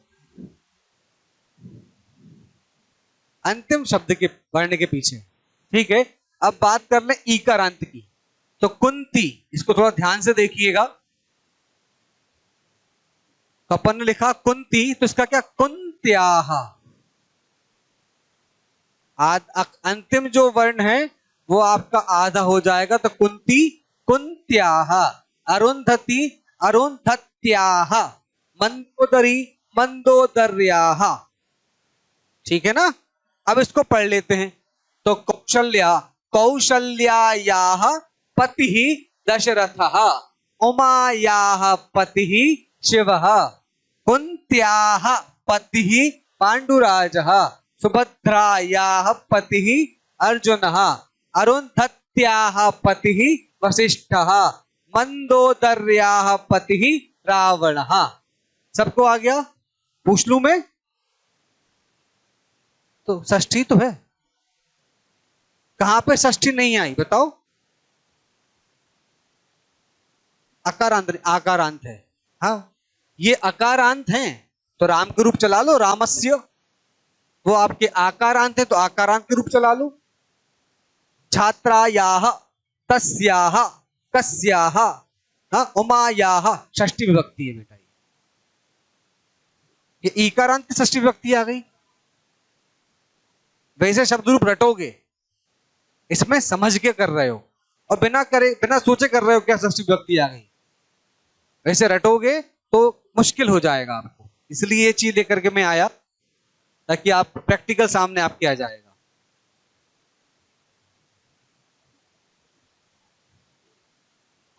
अंतिम शब्द के वर्ण के पीछे। ठीक है, अब बात कर ले ईकारांत की। तो कुंती, इसको थोड़ा ध्यान से देखिएगा। तो अपन ने लिखा कुंती, तो इसका क्या? कुंत्याः। अंतिम जो वर्ण है वो आपका आधा हो जाएगा, तो कुंती कुंत्याः, अरुंधति अरुंधत्याः, मंदोदरी मंदोदर्याः। ठीक है ना। अब इसको पढ़ लेते हैं। तो कौशल्या कौशल्यायाः पतिः दशरथः, उमायाः पतिः शिवः, कुंत्याः पतिः पांडुराजः, सुभद्रायाः पतिः अर्जुनः, अरुंधत्याः पतिः वसिष्ठः, मंदोदर्याः पतिः रावणः। सबको आ गया? पूछ लूं मैं? तो षष्ठी तो है, कहां पे षष्ठी नहीं आई बताओ? अकारांत, आकारांत है। हाँ ये अकारांत हैं, तो राम के रूप चला लो, रामस्य। वो आपके आकारांत है तो आकारांत के रूप चला लो। छात्रायाः, तस्याः, कस्याः, हाँ उमायाः, षष्ठी विभक्ति है बेटा। ये ईकारांत की षष्ठी विभक्ति आ गई। वैसे शब्द रूप रटोगे, इसमें समझ के कर रहे हो, और बिना सोचे कर रहे हो क्या षष्ठी विभक्ति आ गई। वैसे रटोगे तो मुश्किल हो जाएगा आपको, इसलिए ये चीज लेकर के मैं आया, ताकि आप प्रैक्टिकल सामने आपके आ जाएगा।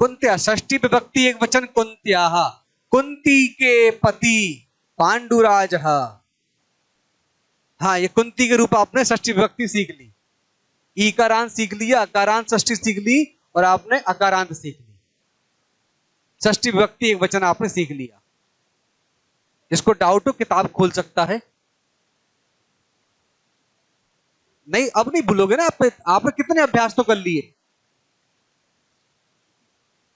कुंत्या, षष्ठी विभक्ति एक वचन कुंत्याः, कुंती के पति पांडुराज। हाँ, ये कुंती के रूप आपने षष्ठी विभक्ति सीख ली, ईकारांत सीख लिया, अकारांत षष्ठी सीख ली और आपने अकारांत सीख ली। षष्ठी विभक्ति एक वचन आपने सीख लिया। जिसको डाउट हो किताब खोल सकता है। नहीं, अब नहीं भूलोगे ना, आपने कितने अभ्यास तो कर लिए,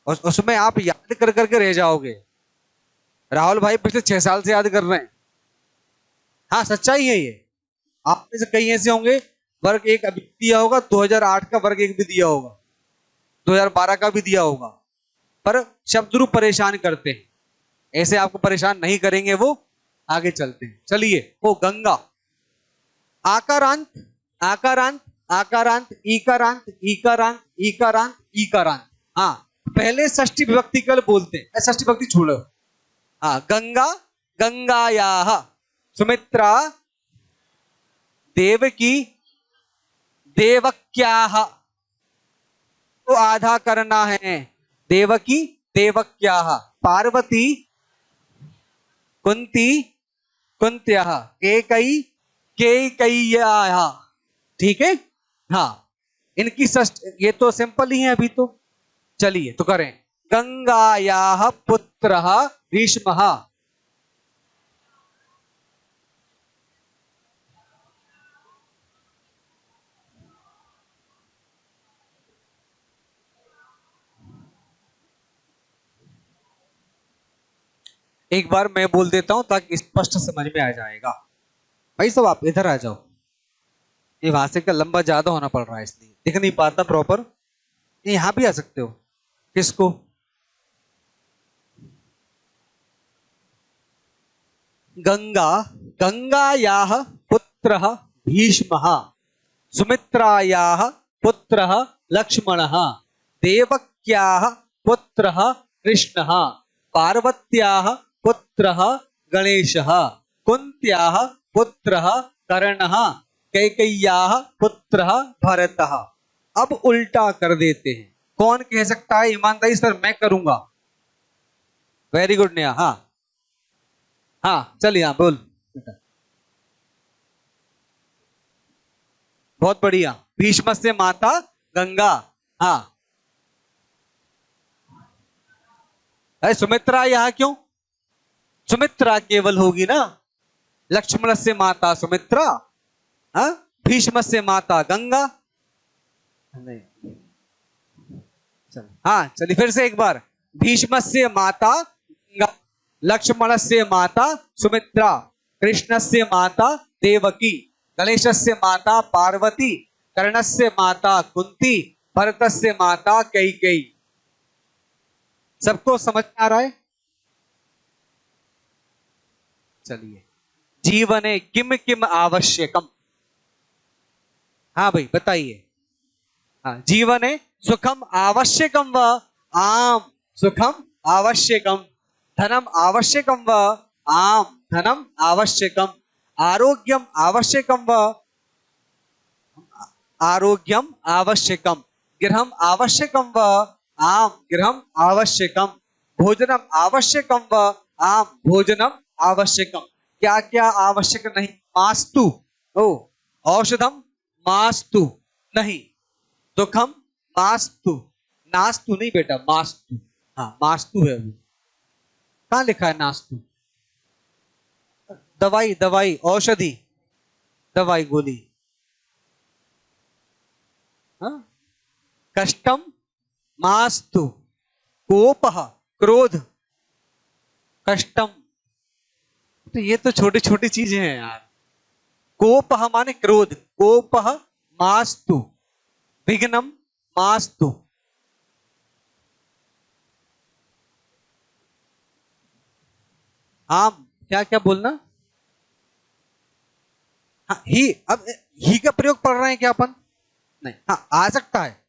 उसमें आप याद कर करके रह जाओगे। राहुल भाई पिछले 6 साल से याद कर रहे हैं। हाँ, सच्चाई है ये। आप में से कई ऐसे होंगे वर्ग एक अभी दिया होगा, 2008 का वर्ग एक भी दिया होगा, 2012 का भी दिया होगा, पर शब्द रूप परेशान करते हैं। ऐसे आपको परेशान नहीं करेंगे वो, आगे चलते हैं। चलिए, वो गंगा, आकारांत आकारांत आकारांत, ईकारांत ईकारांत ईकारांत ईकारांत। हाँ, पहले षष्ठी विभक्ति कल बोलते हैं, षष्ठी विभक्ति छोड़ो। हाँ, गंगा, गंगायाः, सुमित्रा, देवकी, देवक्याः, तो आधा करना है, देवकी देवक्याः, पार्वती, कुंती, कुंत्याः, केकई, केकय्याः। ठीक है। हाँ, इनकी ये तो सिंपल ही है अभी तो। चलिए तो करें, गंगायाः पुत्रः भीष्मः। एक बार मैं बोल देता हूं ताकि स्पष्ट समझ में आ जाएगा। भाई सब आप इधर आ जाओ, ये वहां से का लंबा ज्यादा होना पड़ रहा है इसलिए दिख नहीं पाता प्रॉपर। यहां भी आ सकते हो। किसको? गंगा, गंगायाः पुत्रः भीष्मः, सुमित्रायाः पुत्रः लक्ष्मणः, देवक्याः पुत्रः कृष्णः, पार्वत्याः पुत्रः गणेशः, कुंत्याः पुत्रः कर्णः, कैकेय्याः पुत्रः भरतः। अब उल्टा कर देते हैं। कौन कह सकता है ईमानदारी सर? मैं करूंगा। Very good Neha. हाँ हाँ, चलिए, हाँ बोल। बहुत बढ़िया। भीष्म से माता गंगा। हाँ, अरे सुमित्रा यहाँ क्यों? सुमित्रा केवल होगी ना। लक्ष्मण से माता सुमित्रा, हाँ, भीष्म से माता गंगा। नहीं, चल हाँ, चलिए फिर से एक बार। भीष्म से माता गंगा, लक्ष्मण से माता सुमित्रा, कृष्ण से माता देवकी, गणेश से माता पार्वती, कर्ण से माता कुंती, भरत से माता कैकेयी। सबको समझ में आ रहा है? चलिए, जीवने किम किम आवश्यकम। हाँ भाई बताइए। हाँ, जीवने सुखम आवश्यकम व आम सुखम आवश्यकम, धनम आवश्यकम व आम धनम आवश्यकम, आरोग्यम आवश्यकम व आरोग्यम आवश्यकम, गृहम आवश्यकम व आम गृहम आवश्यकम, भोजनम आवश्यकम व आम भोजनम आवश्यकम। क्या क्या आवश्यक नहीं? मास्तु, ओ, औषधम मास्तु नहीं, दुखम मास्तु, नास्तु नहीं बेटा, मास्तु। हाँ, मास्तु है वो। कहाँ लिखा है नास्तु? दवाई, दवाई, औषधि, दवाई, गोली। हाँ? कष्टम मास्तु, कोपः क्रोध, कष्टम। तो ये तो छोटी छोटी चीजें हैं यार। कोपः माने क्रोध, कोपः मास्तु, विघ्नम मास्तु। आम, क्या क्या बोलना? हाँ, ही। अब ही का प्रयोग पढ़ रहे हैं क्या अपन? नहीं, हाँ आ सकता है।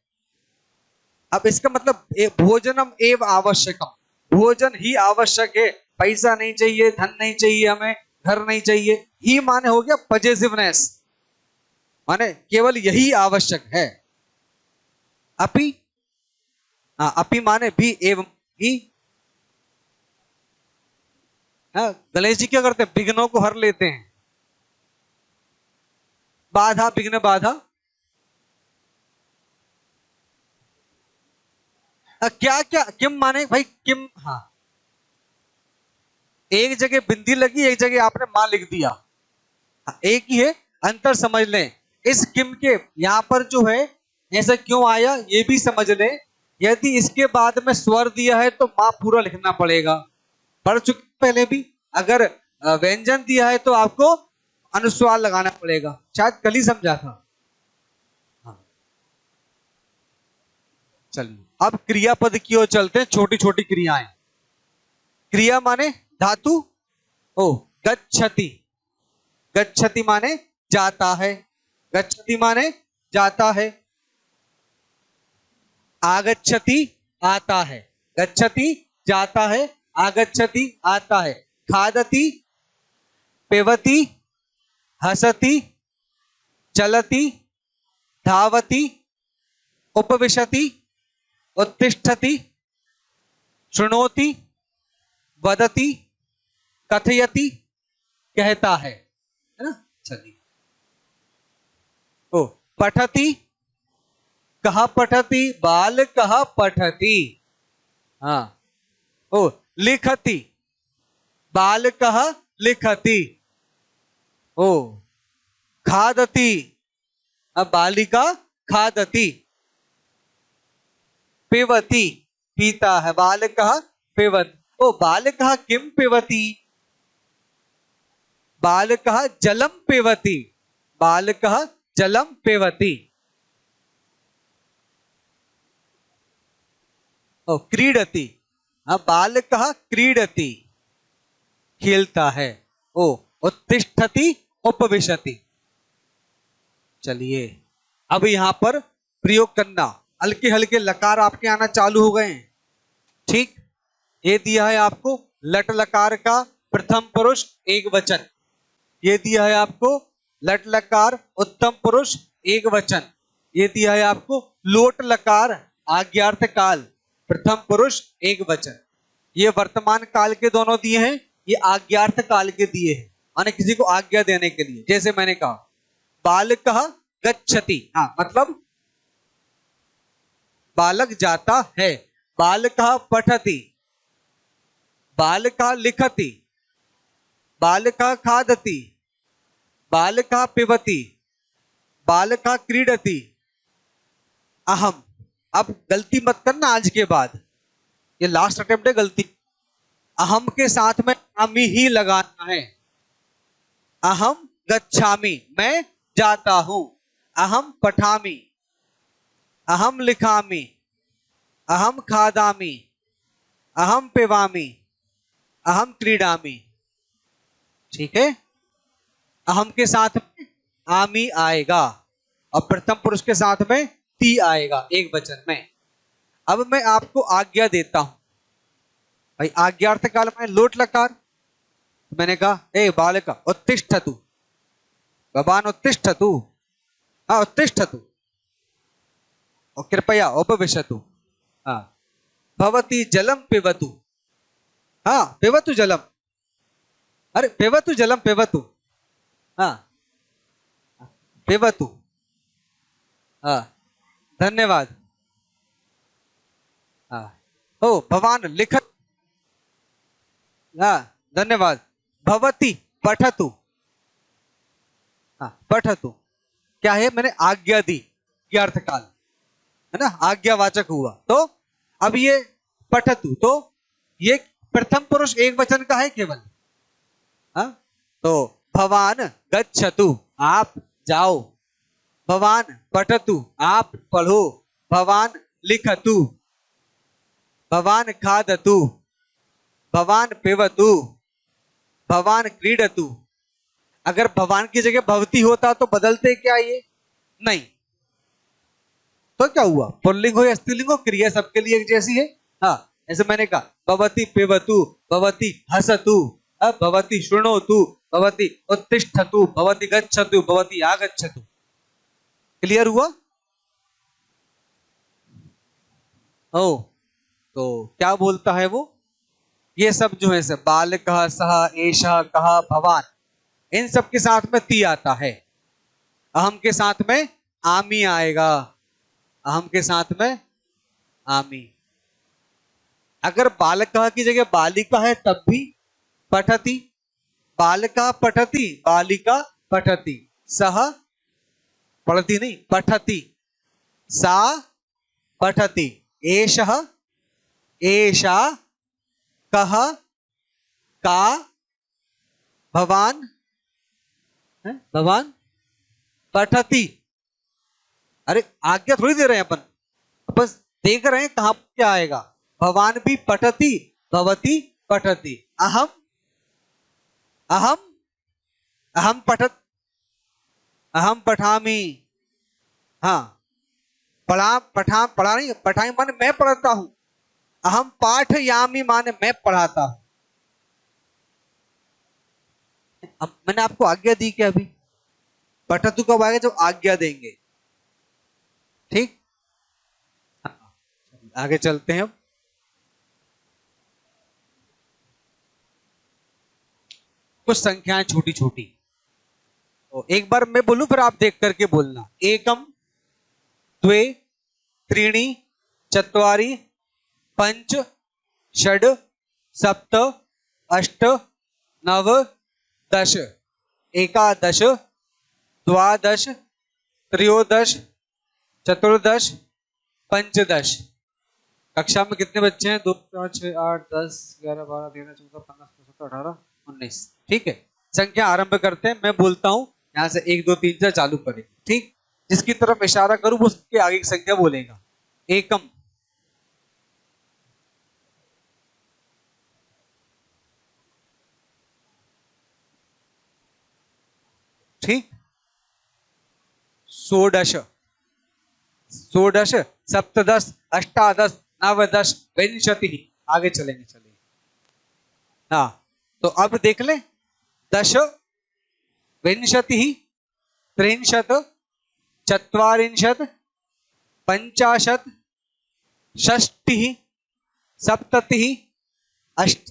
अब इसका मतलब भोजनम एव आवश्यकम, भोजन ही आवश्यक है। पैसा नहीं चाहिए, धन नहीं चाहिए, हमें घर नहीं चाहिए। ही माने हो गया पजेसिवनेस, माने केवल यही आवश्यक है। अपि हाँ, अपि माने भी एवं भी। हाँ, गणेश जी क्या करते हैं, विघ्नों को हर लेते हैं। बाधा, विघ्न बाधा। क्या क्या, किम माने भाई किम। हाँ, एक जगह बिंदी लगी, एक जगह आपने मां लिख दिया। हाँ, एक ही है, अंतर समझ लें। इस किम के यहां पर जो है ऐसा क्यों आया ये भी समझ लें। यदि इसके बाद में स्वर दिया है तो मां पूरा लिखना पड़ेगा, पढ़ चुके पहले भी। अगर व्यंजन दिया है तो आपको अनुस्वार लगाना पड़ेगा, शायद कल ही समझा था। हाँ, चलिए अब क्रियापद की ओर चलते हैं, छोटी छोटी क्रियाएं। क्रिया माने धातु। ओ, गच्छति। गच्छति माने जाता है। गच्छति माने जाता है। आगच्छति आता है। गच्छति जाता है, आगच्छति आता है। खादति, पिबति, हसति, चलति, धावति, उपविशति, उत्तिष्ठति, शृणोति, वदति, कथयति, कहता है ना। चलिए, ओ, पठति। कहा पठति, बाल कहा पठति। हाँ, ओ, लिखति। बाल कहा लिखति। ओ, खादति। अब बालिका खादति। पिबति, पीता है। बाल कहा पिबत। ओ, बाल कहा किम पिबति। बाल कहा जलम पिबति। बाल कहा जलम पिबति। ओ, क्रीडति। अब बाल कहा क्रीडति, खेलता है। ओ, उत्तिष्ठति, उपविशति। चलिए अब यहां पर प्रयोग करना, हल्के हल्के लकार आपके आना चालू हो गए हैं। ठीक, ये दिया है आपको लट लकार का प्रथम पुरुष एक वचन। ये दिया है आपको लट लकार उत्तम पुरुष एक वचन। ये दिया है आपको लोट लकार आज्ञार्थ काल प्रथम पुरुष एक वचन। ये वर्तमान काल के दोनों दिए हैं, ये आज्ञार्थ काल के दिए हैं, माने किसी को आज्ञा देने के लिए। जैसे मैंने कहा बालकः गच्छति, हाँ मतलब बालक जाता है। बालकः पठति, बालकः लिखति, बालकः खादति, बालकः पिबति, बालकः क्रीडति। अहम, अब गलती मत करना आज के बाद, ये लास्ट अटेम्प्ट है गलती। अहम के साथ में अमी ही लगाना है। अहम गच्छामि, मैं जाता हूं। अहम पठामि, अहम लिखामि, अहम खादामि, अहम पिबामि, अहम क्रीडामि। ठीक है, अहम के साथ में आमी आएगा और प्रथम पुरुष के साथ में ती आएगा एक वचन में। अब मैं आपको आज्ञा देता हूं भाई, आज्ञार्थ काल में लोट लकार। मैंने कहा ए बालक उत्तिष्ठतु, भवान उत्तिष्ठतु, हाँ उत्तिष्ठतु, और कृपया उपविशतु। हाँ, भवती जलम पिबतु, हाँ पिबतु जलम, अरे पिबतु जलम पिबतु, हाँ पिबतु, हाँ धन्यवाद। हाँ, ओ भवान लिखत, हाँ धन्यवाद। भवती पठतु, हाँ पठतु, क्या है मैंने आज्ञा दी, आज्ञार्थ काल है ना, आज्ञावाचक हुआ। तो अब ये पठतु, तो ये प्रथम पुरुष एक वचन का है केवल। हाँ, तो भवान गच्छतु, आप जाओ। भवान पठतु, आप पढ़ो। भवान लिखतु, भवान खादतु, भवान पिबतु, भवान क्रीडतु। अगर भवान की जगह भवती होता तो बदलते क्या ये? नहीं। तो क्या हुआ, पुल्लिंग हो या स्त्रीलिंग हो, क्रिया सबके लिए एक जैसी है। हाँ, ऐसे मैंने कहा भवती पिबतु, भवती हसतु, भवती शृणोतु, भवती उत्तिष्ठतु, भवती गच्छतु, भवती आगच्छतु। क्लियर हुआ? ओ, तो क्या बोलता है वो? ये सब जो है सब बालकः सः एषः कः भवान, इन सब के साथ में ती आता है। अहम के साथ में आमी आएगा, अहम के साथ में आमी। अगर बालकः की जगह बालिका है तब भी पठति, बालकः पठति, बालिका पठति, सह पढ़ती नहीं पठति, सा पठति, एषः एषा कः का भवान है? भवान पठति। अरे आज्ञा थोड़ी दे रहे हैं अपन, अपन देख रहे हैं कहां क्या आएगा। भवान भी पठति, भवती पठति, अहम अहम अहम पठत, अहम पठामि। हाँ, पढ़ा नहीं, पढ़ाई माने मैं पढ़ता हूं। अहम पाठयामि माने मैं पढ़ाता हूं। अब मैंने आपको आज्ञा दी क्या अभी? पठतु कब आएगा? जब आज्ञा देंगे। ठीक, आगे चलते हैं। अब कुछ संख्याएं छोटी छोटी, तो एक बार मैं बोलूं फिर आप देख करके बोलना। एकम द्वे त्रीणि चत्वारि पंच षड सप्त अष्ट नव दश, एकादश द्वादश त्रयोदश चतुर्दश पंचदश। कक्षा में कितने बच्चे हैं? 2 4 6 8 10 11 12 13 14 15 16 17 18 19। ठीक है, संख्या आरंभ करते हैं। मैं बोलता हूं, यहां से 1 2 3 4 चालू करेंगे। ठीक, जिसकी तरफ इशारा करूं वो उसके आगे की संख्या बोलेगा। एकम, ठीक, षोडश षोडश सप्तदश अष्टादश नवदश विंशति। आगे चलेंगे, चलिए। हाँ, तो अब देख ले, दश विंशति त्रिंशत् चत्वारिंशत् पंचाशत् षष्टिः सप्ततिः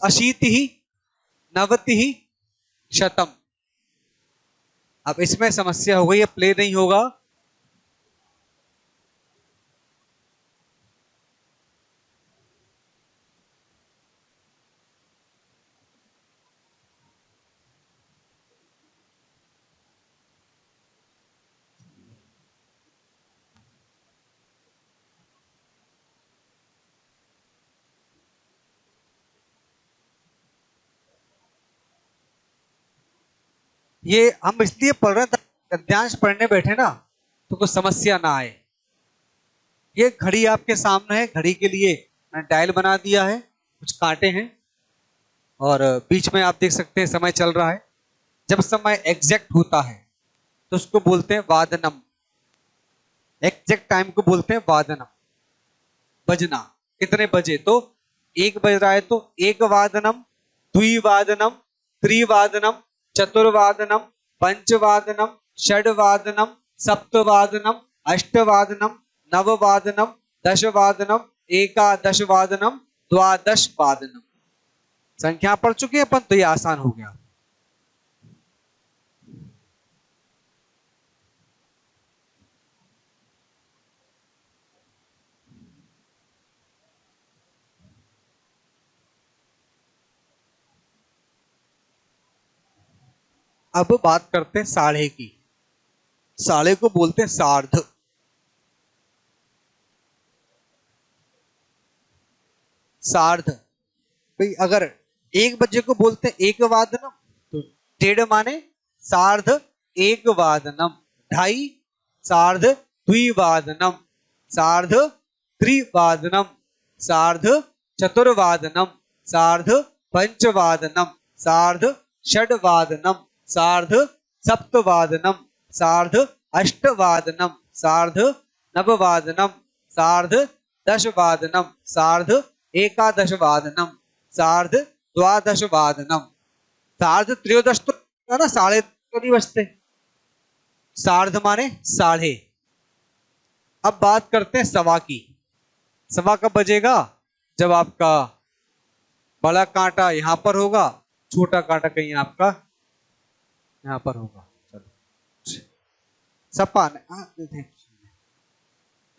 अशीतिः नवतिः शतम। अब इसमें समस्या हो गई है, प्ले नहीं होगा। ये हम इसलिए पढ़ रहे हैं, गद्यांश पढ़ने बैठे ना तो कोई समस्या ना आए। ये घड़ी आपके सामने है, घड़ी के लिए मैंने डायल बना दिया है, कुछ कांटे हैं और बीच में आप देख सकते हैं समय चल रहा है। जब समय एग्जैक्ट होता है तो उसको बोलते हैं वादनम, एग्जैक्ट टाइम को बोलते हैं वादनम। बजना, कितने बजे? तो 1 बज रहा है तो एक वादनम, द्विवादनम, त्रिवादनम, चतुर्वादनम, पंचवादनम, षडवादनम, सप्तवादनम, अष्टवादनम, नववादनम, दशवादनम, एकादशवादनम, द्वादश वादनम। संख्या पढ़ चुके हैं अपन, तो ये आसान हो गया। अब बात करते हैं साढ़े की। साढ़े को बोलते हैं सार्ध। सार्ध भाई, अगर 1 बजे को बोलते हैं एक वादनम, तो डेढ़ माने सार्ध एक वादनम, ढाई सार्ध द्विवादनम, सार्ध त्रिवादनम, सार्ध चतुर्वादनम, सार्ध पंचवादनम, सार्ध षडवादनम, सार्ध सप्तवादनम, सार्ध अष्टवादनम, सार्ध नववादनम, सार्ध दशवादनम, सार्ध एकादशवादनम, सार्ध द्वादशवादनम, सार्ध त्रयोदश तो है ना, साढ़े तो नहीं बजते। सार्ध माने साढ़े। अब बात करते हैं सवा की। सवा कब बजेगा? जब आपका बड़ा कांटा यहां पर होगा, छोटा कांटा कहीं आपका यहां पर होगा। चलो सपा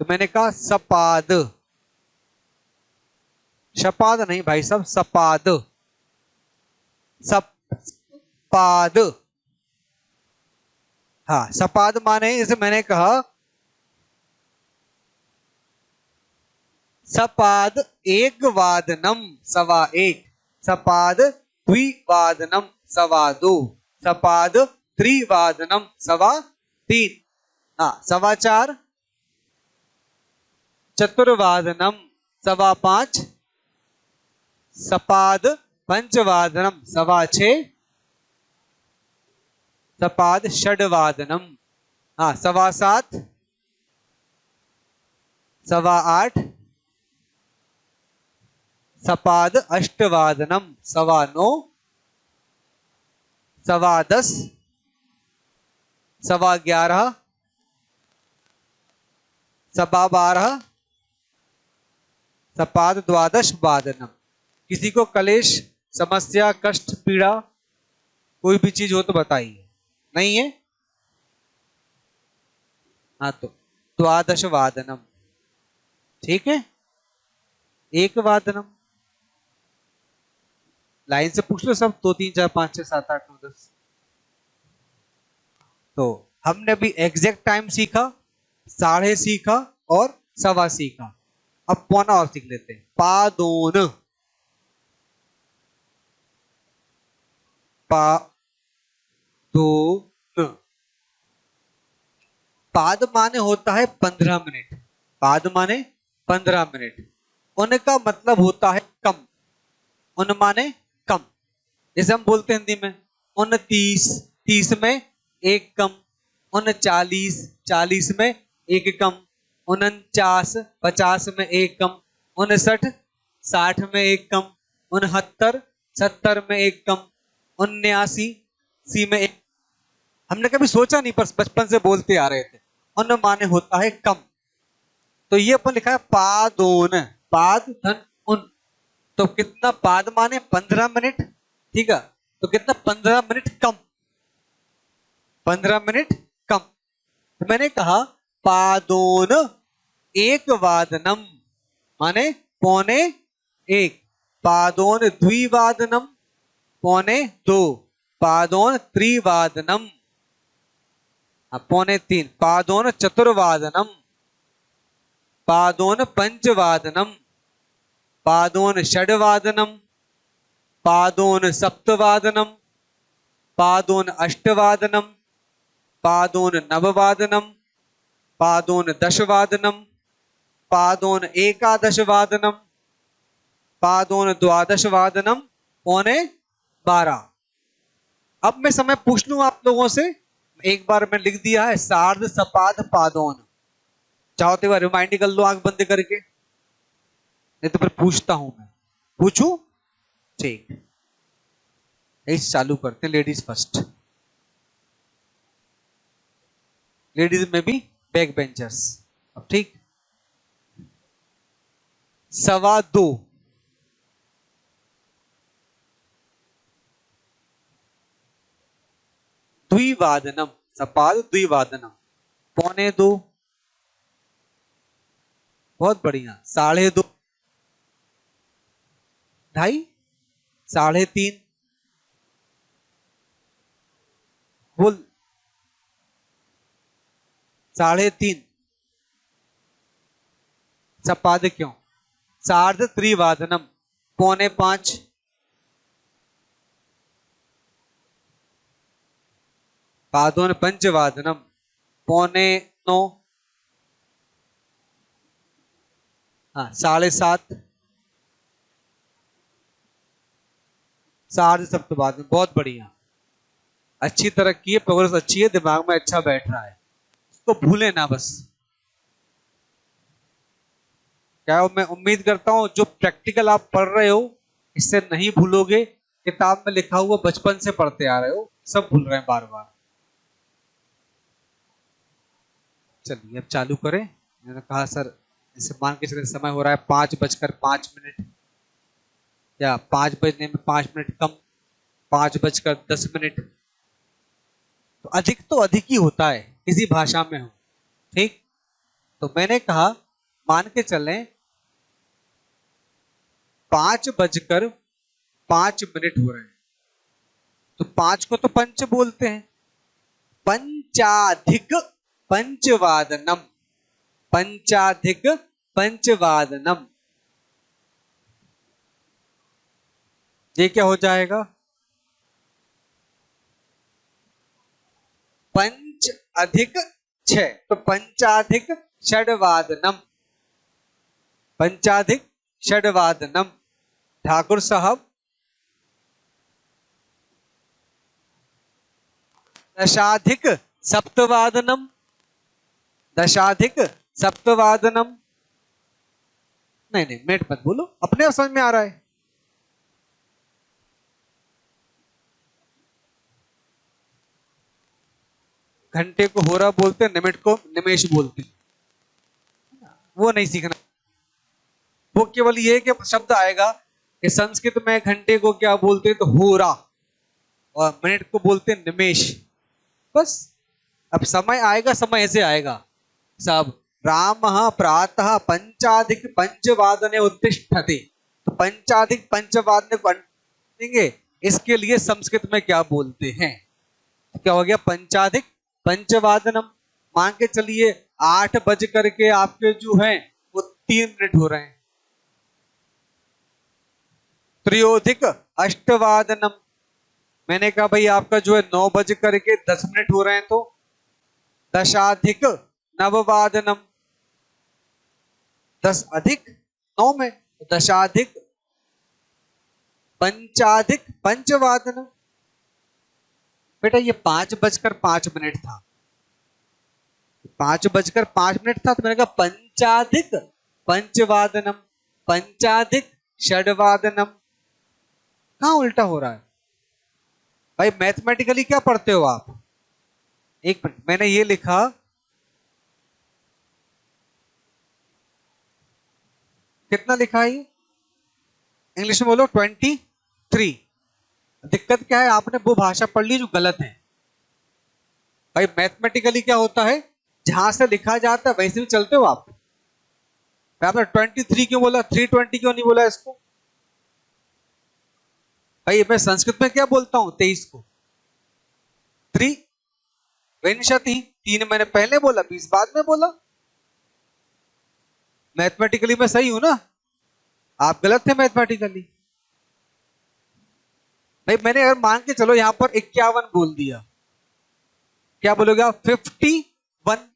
तो मैंने कहा सपाद, शपाद नहीं भाई साहब, सपाद, सपाद। हाँ सपाद माने जैसे मैंने कहा सपाद एक वादनम सवा एक, सपाद द्विवादनम सवा दो, सपाद त्रिवादनम सवा तीन, हाँ सवा चार, चतुर्वादनम सवा पांच, सपाद पंचवादनम सवा छह, सपाद षडवादनम, हाँ सवा सात, सवा आठ, सपाद अष्टवादनम सवा नौ, सवा दस, सवा ग्यारह, सवा बारह, सपाद द्वादश वादनम। किसी को कलेश, समस्या, कष्ट, पीड़ा कोई भी चीज हो तो बताइए। नहीं है? हाँ तो द्वादश वादनम, ठीक है। एक वादनम लाइन से पूछ लो सब, 2 3 4 5 6 7 8 9 10। तो हमने अभी एग्जैक्ट टाइम सीखा, साढ़े सीखा और सवा सीखा। अब पौना और सीख लेते हैं। पादोन, पादोन, पाद माने होता है 15 मिनट, पाद माने 15 मिनट। उनका मतलब होता है कम, उन माने कम। जैसे हम बोलते हैं हिंदी में 29, 30 में एक कम, 39, 40 में एक कम, 49, 50 में एक कम, 59, 60 में एक कम, 69, 70 में एक कम, 79 सी में एक। हमने कभी सोचा नहीं, पर बचपन से बोलते आ रहे थे। उन माने होता है कम। तो ये अपन लिखा है पादोन, पाद धन उन। तो कितना पाद माने 15 मिनट, ठीक है। तो कितना 15 मिनट कम, 15 मिनट कम। तो मैंने कहा पादोन एक वादनम माने पौने एक, पादोन द्विवादनम पौने दो, पादोन त्रिवादनम पौने तीन, पादोन चतुर्वादनम, पादोन पंचवादनम, पादोन षडवादनम, पादोन सप्तवादनम, पादोन अष्टवादनम, पादोन नववादनम, पादोन दशवादनम, पादोन एकादशवादनम, पादोन द्वादशवादनम पौने 12। अब मैं समय पूछ लूं आप लोगों से, एक बार मैं लिख दिया है सार्ध सपाद पादोन, चाहो तो बार रिमाइंड कर लो आंख बंद करके, नहीं तो फिर पूछता हूं मैं। पूछूं? ठीक, इस चालू करते हैं। लेडीज फर्स्ट, लेडीज में भी बैक बेंचर्स। अब ठीक, सवा दो, द्विवादनम, सपाद द्विवादनम पौने दो, बहुत बढ़िया। साढ़े दो, ढाई, साढ़े तीन, बोल, साढ़े तीन, सपाद क्यों, सार्ध त्रिवादनम पौने पांच, पादोन पंचवादनम पौने नौ, हाँ साढ़े सात, सार्ध सप्तवादनम। बहुत बढ़िया, अच्छी तरह की है, प्रोग्रेस अच्छी है, दिमाग में अच्छा बैठ रहा है, इसको भूले ना बस। क्या मैं उम्मीद करता हूं जो प्रैक्टिकल आप पढ़ रहे हो इससे नहीं भूलोगे, किताब में लिखा हुआ बचपन से पढ़ते आ रहे हो, सब भूल रहे हैं बार बार। चलिए अब चालू करें। मैंने कहा सर जैसे मान के चले समय हो रहा है 5:05 या 5 बजने में 5 मिनट कम, 5:10। तो अधिक ही होता है किसी भाषा में हो, ठीक। तो मैंने कहा मान के चलें 5:05 हो रहे हैं, तो 5 को तो पंच बोलते हैं। पंचाधिक पंचवादनम, पंचाधिक पंचवादनम, ये क्या हो जाएगा? पंच अधिक 6, तो पंचाधिक षडवादनम, पंचाधिक षडवादनम। ठाकुर साहब दशाधिक सप्तवादनम, दशाधिक सप्तवादनम। नहीं नहीं मिनट मत बोलो, अपने आप समझ में आ रहा है। घंटे को होरा बोलते हैं, निमिट को निमेश बोलते हैं, वो नहीं सीखना। वो केवल ये कि शब्द आएगा कि संस्कृत में घंटे को क्या बोलते हैं, तो होरा, और मिनट को बोलते हैं निमेश, बस। अब समय आएगा, समय ऐसे आएगा सब। राम प्रातः पंचाधिक पंचवादने उत्तिष्ठते, तो पंचाधिक पंचवादने को देंगे, इसके लिए संस्कृत में क्या बोलते हैं? क्या हो गया? पंचाधिक पंचवादनम। मान के चलिए 8 बज करके आपके जो हैं वो 3 मिनट हो रहे हैं। त्रयोधिक अष्टवादनम, मैंने कहा भाई आपका जो है 9 बज करके 10 मिनट हो रहे हैं, तो दशाधिक नववादनम, 10 अधिक 9 में, दशाधिक पंचाधिक पंचवादनम। बेटा ये 5:05 था, 5:05 था, तो मैंने कहा पंचाधिक पंचवादनम, पंचाधिक षडवादनम। कहां उल्टा हो रहा है भाई? मैथमेटिकली क्या पढ़ते हो आप? एक मिनट, मैंने ये लिखा, कितना लिखा है ये? इंग्लिश में बोलो 23। दिक्कत क्या है? आपने वो भाषा पढ़ ली जो गलत है भाई। मैथमेटिकली क्या होता है, जहां से लिखा जाता है वैसे भी चलते हो आप। आपने 23 क्यों बोला, 320 क्यों नहीं बोला इसको? भाई मैं संस्कृत में क्या बोलता हूं 23 को? 3 विंशति, 3 मैंने पहले बोला, 20 बाद में बोला। मैथमेटिकली मैं सही हूं ना? आप गलत थे मैथमेटिकली। भाई मैंने अगर मान के चलो यहां पर 51 बोल दिया, क्या बोलोगे आप? 51।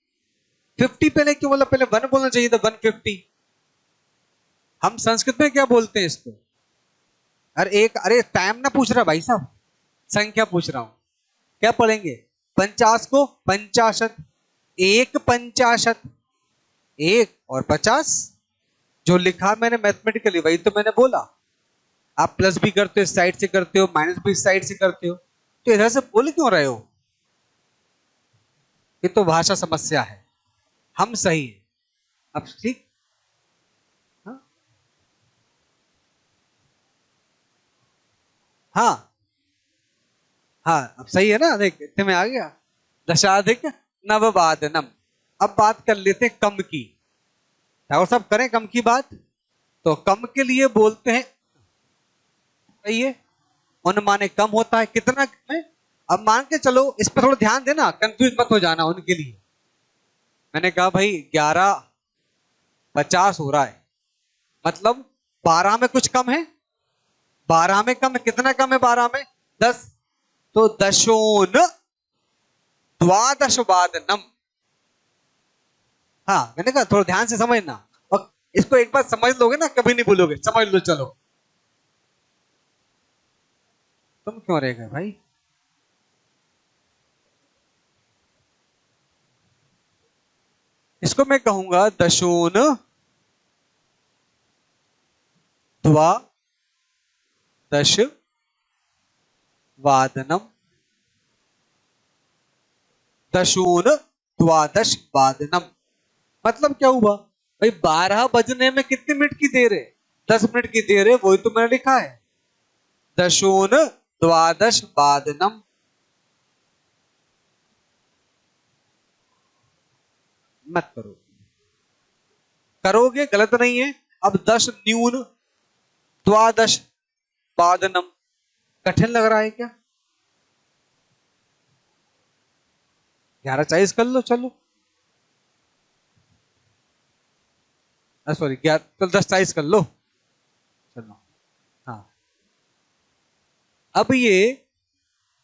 50 पहले क्यों बोला? पहले 1 बोलना चाहिए था, 150। हम संस्कृत में क्या बोलते हैं इसको? अरे टाइम ना पूछ रहा भाई साहब, संख्या पूछ रहा हूं। क्या पढ़ेंगे? 50 को 50, 1 1 और 50, जो लिखा मैंने मैथमेटिकली वही तो मैंने बोला। आप प्लस भी करते हो इस साइड से करते हो, माइनस भी इस साइड से करते हो, तो इधर से बोल क्यों रहे हो? ये तो भाषा समस्या है। हम सही है अब, ठीक। हाँ हाँ हाँ, अब सही है ना? देख इतने में आ गया। दशाधिक नववादनम। अब बात कर लेते हैं कम की। ठाकुर साहब करें कम की बात। तो कम के लिए बोलते हैं, सही है, उन माने कम होता है कितना में। अब मान के चलो, इस पर थोड़ा ध्यान देना, कंफ्यूज मत हो जाना उनके लिए। मैंने कहा भाई 11:50 हो रहा है, मतलब 12 में कुछ कम है, 12 में कम है, कितना कम है 12 में? 10, तो दशोन द्वादश वादनम। हाँ मैंने कहा थोड़ा ध्यान से समझना, और इसको एक बार समझ लोगे ना कभी नहीं भूलोगे, समझ लो। चलो तुम क्यों रह गए भाई? इसको मैं कहूंगा दशोन द्वादश वादनम, दशोन द्वादश वादनम। मतलब क्या हुआ? भाई 12 बजने में कितने मिनट की देर है? 10 मिनट की देर है, वही तो मैंने लिखा है। दशोन द्वादश वादनम। मत करो, करोगे गलत नहीं है। अब 10 न्यून द्वादश वादनम, कठिन लग रहा है क्या? 11:40 कर लो, चलो। सॉरी, 11 तो 10:40 कर लो, चलो। हाँ, अब ये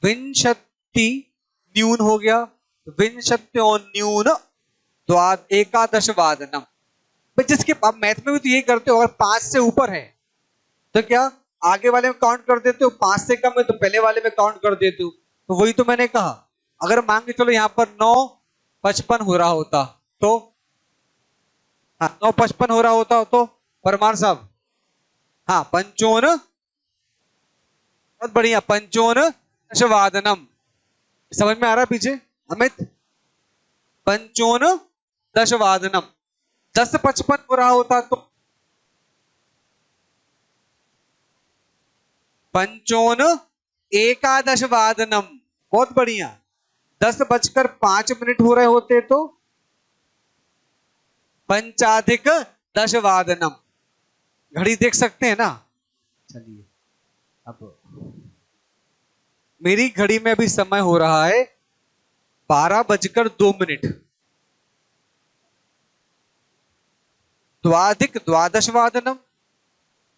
विंशति न्यून हो गया, विंशत्यो न्यून एकादश वादनम। भाई जिसके अब मैथ में भी तो यही करते हो, अगर 5 से ऊपर है तो क्या आगे वाले में काउंट कर देते हो, 5 से कम है तो पहले वाले में काउंट कर देते हो। तो वही तो मैंने कहा, अगर मान के चलो यहाँ पर 9:55 हो रहा होता तो, हाँ 9:55 हो रहा होता तो परमार साहब, हाँ 55, बहुत बढ़िया, 55 दशवादनम। समझ में आ रहा पीछे अमित? 55 दशवादनम, 10:55 हो रहा होता तो 55 एकादश वादनम। बहुत बढ़िया। 10:05 हो रहे होते तो 5+10 घड़ी देख सकते हैं ना? चलिए, अब मेरी घड़ी में अभी समय हो रहा है 12:02। द्वाधिक द्वादश वादनम,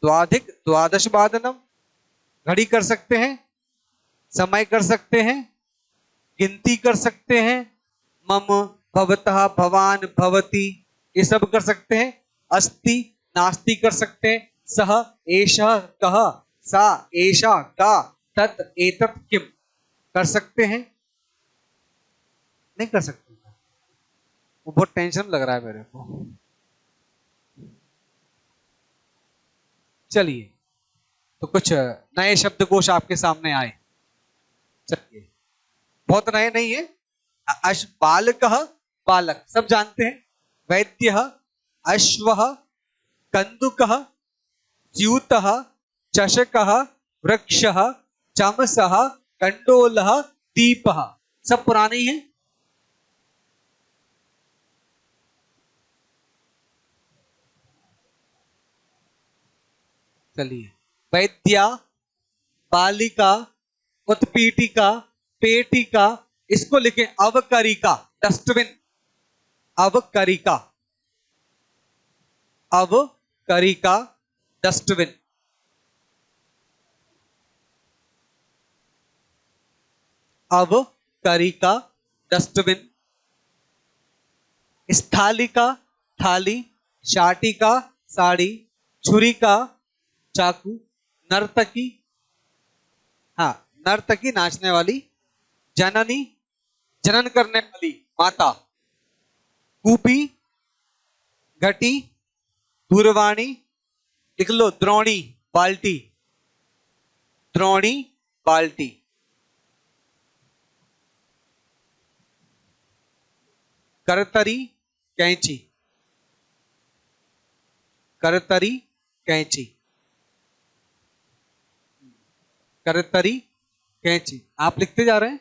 द्वाधिक द्वादश वादनम। घड़ी कर सकते हैं, समय कर सकते हैं, गिनती कर सकते हैं, मम भवतः भवान भवती ये सब कर सकते हैं, अस्ति नास्ति कर सकते हैं, सह एषः कः, सा एषा का, तत् एतत् किम कर सकते हैं? नहीं कर सकते? वो बहुत टेंशन लग रहा है मेरे को। चलिए, तो कुछ नए शब्दकोश आपके सामने आए। चलिए, बहुत नए नहीं है। बालक, बालक सब जानते हैं। वैद्य, अश्व, कंदुक, च्यूत, चषक, वृक्ष, चमस, कंडोल, दीप, सब पुराने ही हैं। चलिए, वैद्या, बालिका, उत्पीठिका, पेटिका, इसको लिखें अवकरिका, डस्टबिन। अवकरिका, अवकरिका, डस्टबिन। अवकरिका, डस्टबिन। स्थालिका, थाली, शाटिका, साड़ी, छुरिका, चाकू, नर्तकी, हाँ नर्तकी नाचने वाली, जननी जनन करने वाली माता, कूपी, घटी, दूरवाणी, लिख लो द्रोणी, बाल्टी, द्रोणी, बाल्टी। करतरी, कैंची, करतरी, कैंची, करतरी, कैंची। आप लिखते जा रहे हैं,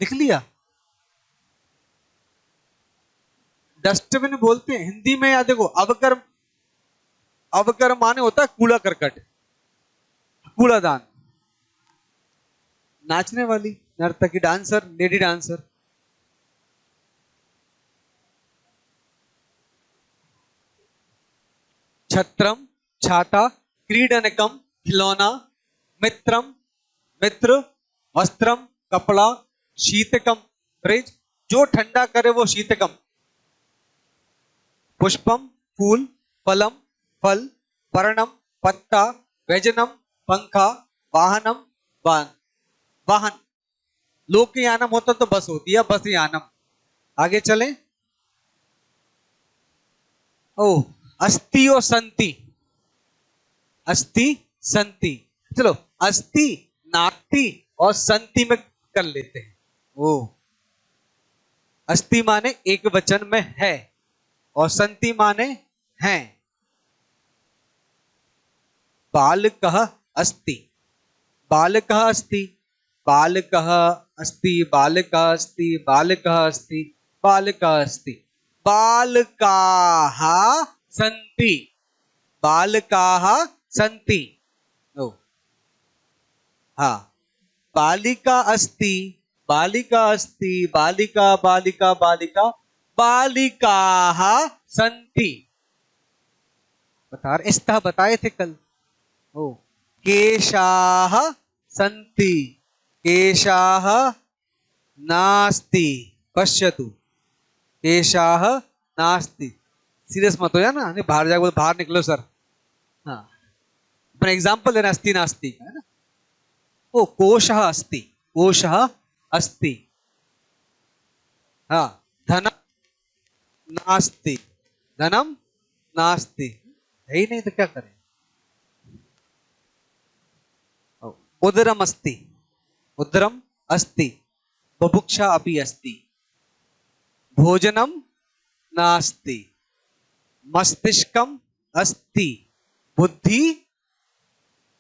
लिख लिया? डस्टबिन बोलते हैं हिंदी में, या देखो अवकर, अवकर माने होता है कूड़ा करकट, कूड़ादान। नाचने वाली, नर्तकी, डांसर, लेडी डांसर। छत्रम, छाता, क्रीडनकम, खिलौना, मित्रम, मित्र, वस्त्रम, कपड़ा, शीतकम, फ्रिज, जो ठंडा करे वो शीतकम। पुष्पम, फूल, फलम, फल, पर्णम, पत्ता, व्यजनम, पंखा, वाहनम, वाहन, वाहन। लोकयानम होता तो बस होती है, बस यानम। आगे चले। ओ, अस्थि और संति, अस्थि संति। चलो, अस्थि नास्ति और संति में कर लेते हैं। ओ, अस्ति माने एक वचन में है और संति माने हैं। बालकः अस्ति, बालकः अस्ति, बालकः अस्ति, बालकः अस्ति, बालकः अस्ति, बालकः अस्ति, बालकाः सन्ति, बालकाः सन्ति। ओ हाँ, बालिका अस्ति, बालिका अस्ति, बालिका बालिका बालिका, बालिकाः सन्ति। बता रहे, इस्ता बताए थे कल। ओ केशाः सन्ति, केशाः नास्ति, पश्यतु, केशाः नास्ति। सीरियस मत हो या ना, नहीं बाहर जाकर बाहर निकलो सर। हाँ, अपना एग्जाम्पल देना अस्ति नास्ति का, है ना। ओ कोशः अस्ति, कोशः अस्ति। हाँ, धनम नास्ति, धनम नास्ति, है ही नहीं तो क्या करें। उदरम अस्ति, उदरम अस्ति, बुभुक्षा अपि अस्ति, भोजनम नास्ति, मस्तिष्कम अस्ति, बुद्धि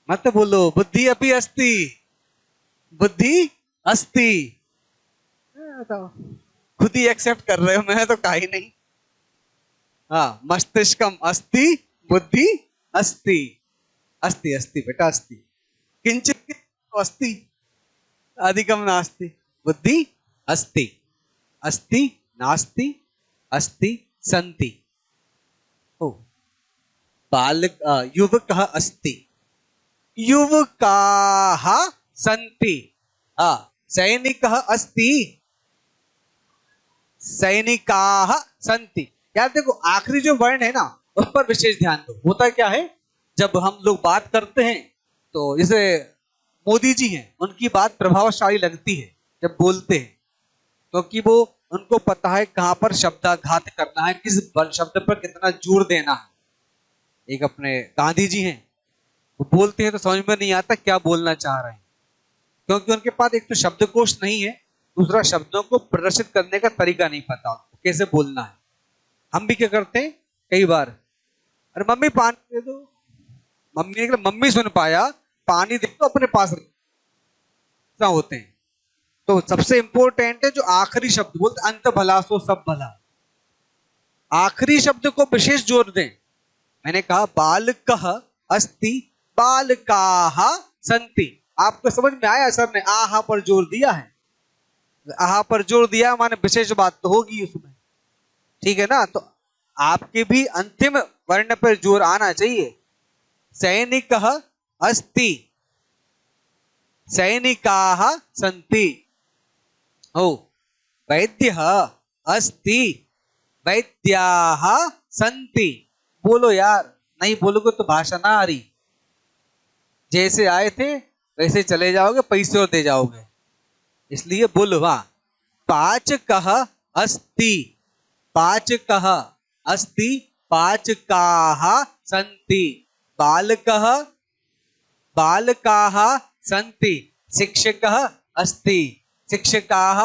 मत बोलो, बुद्धि अपि अस्ति, बुद्धि अस्ति। खुद ही एक्सेप्ट कर रहे हो, मैं तो कहा ही नहीं। हाँ, मस्तिष्कम अस्ति, बुद्धि अस्ति, अस्ति अस्ति बेटा अस्ति, किंचित अस्ति, अधिकम नास्ति, बुद्धि अस्ति, अस्ति नास्ति, अस्ति सन्ति। ओ बालक युवकः अस्ति, युवकाः सन्ति। सैनिकः अस्ति, सैनिकाः सन्ति। यार देखो, आखिरी जो वर्ण है ना, उस पर विशेष ध्यान दो। होता क्या है, जब हम लोग बात करते हैं तो जैसे मोदी जी हैं, उनकी बात प्रभावशाली लगती है जब बोलते हैं, क्योंकि वो उनको पता है कहां पर शब्दाघात करना है, किस शब्द पर कितना जोर देना है। एक अपने गांधी जी हैं, वो बोलते हैं तो समझ में नहीं आता क्या बोलना चाह रहे हैं, क्योंकि उनके पास एक तो शब्दकोश नहीं है, दूसरा शब्दों को प्रदर्शित करने का तरीका नहीं पता उनको, कैसे बोलना है। हम भी क्या करते हैं कई बार, अरे मम्मी पानी दे दो, मम्मी ने मम्मी सुन पाया, पानी दे दो अपने पास रख होते हैं। तो सबसे इंपॉर्टेंट है जो आखिरी शब्द बोलते, अंत भला सो सब भला, आखिरी शब्द को विशेष जोर दें। मैंने कहा बालकः अस्ति, बालकाः सन्ति। आपको समझ में आया सर ने आहा पर जोर दिया है, आहा पर जोर दिया माने विशेष बात तो होगी उसमें, ठीक है ना। तो आपके भी अंतिम वर्ण पर जोर आना चाहिए। सैनिकः अस्ति, सैनिकाः सन्ति। ओ वैद्यः अस्ति, वैद्याः सन्ति। बोलो यार, नहीं बोलोगे तो भाषा ना आ रही। जैसे आए थे वैसे चले जाओगे, पैसे और दे जाओगे, इसलिए बोलो। हाँ, पाचकः अस्ति, पाचकः अस्ति, पाचकाः सन्ति। बालकः, बालकाः सन्ति। शिक्षकः अस्ति, शिक्षकाः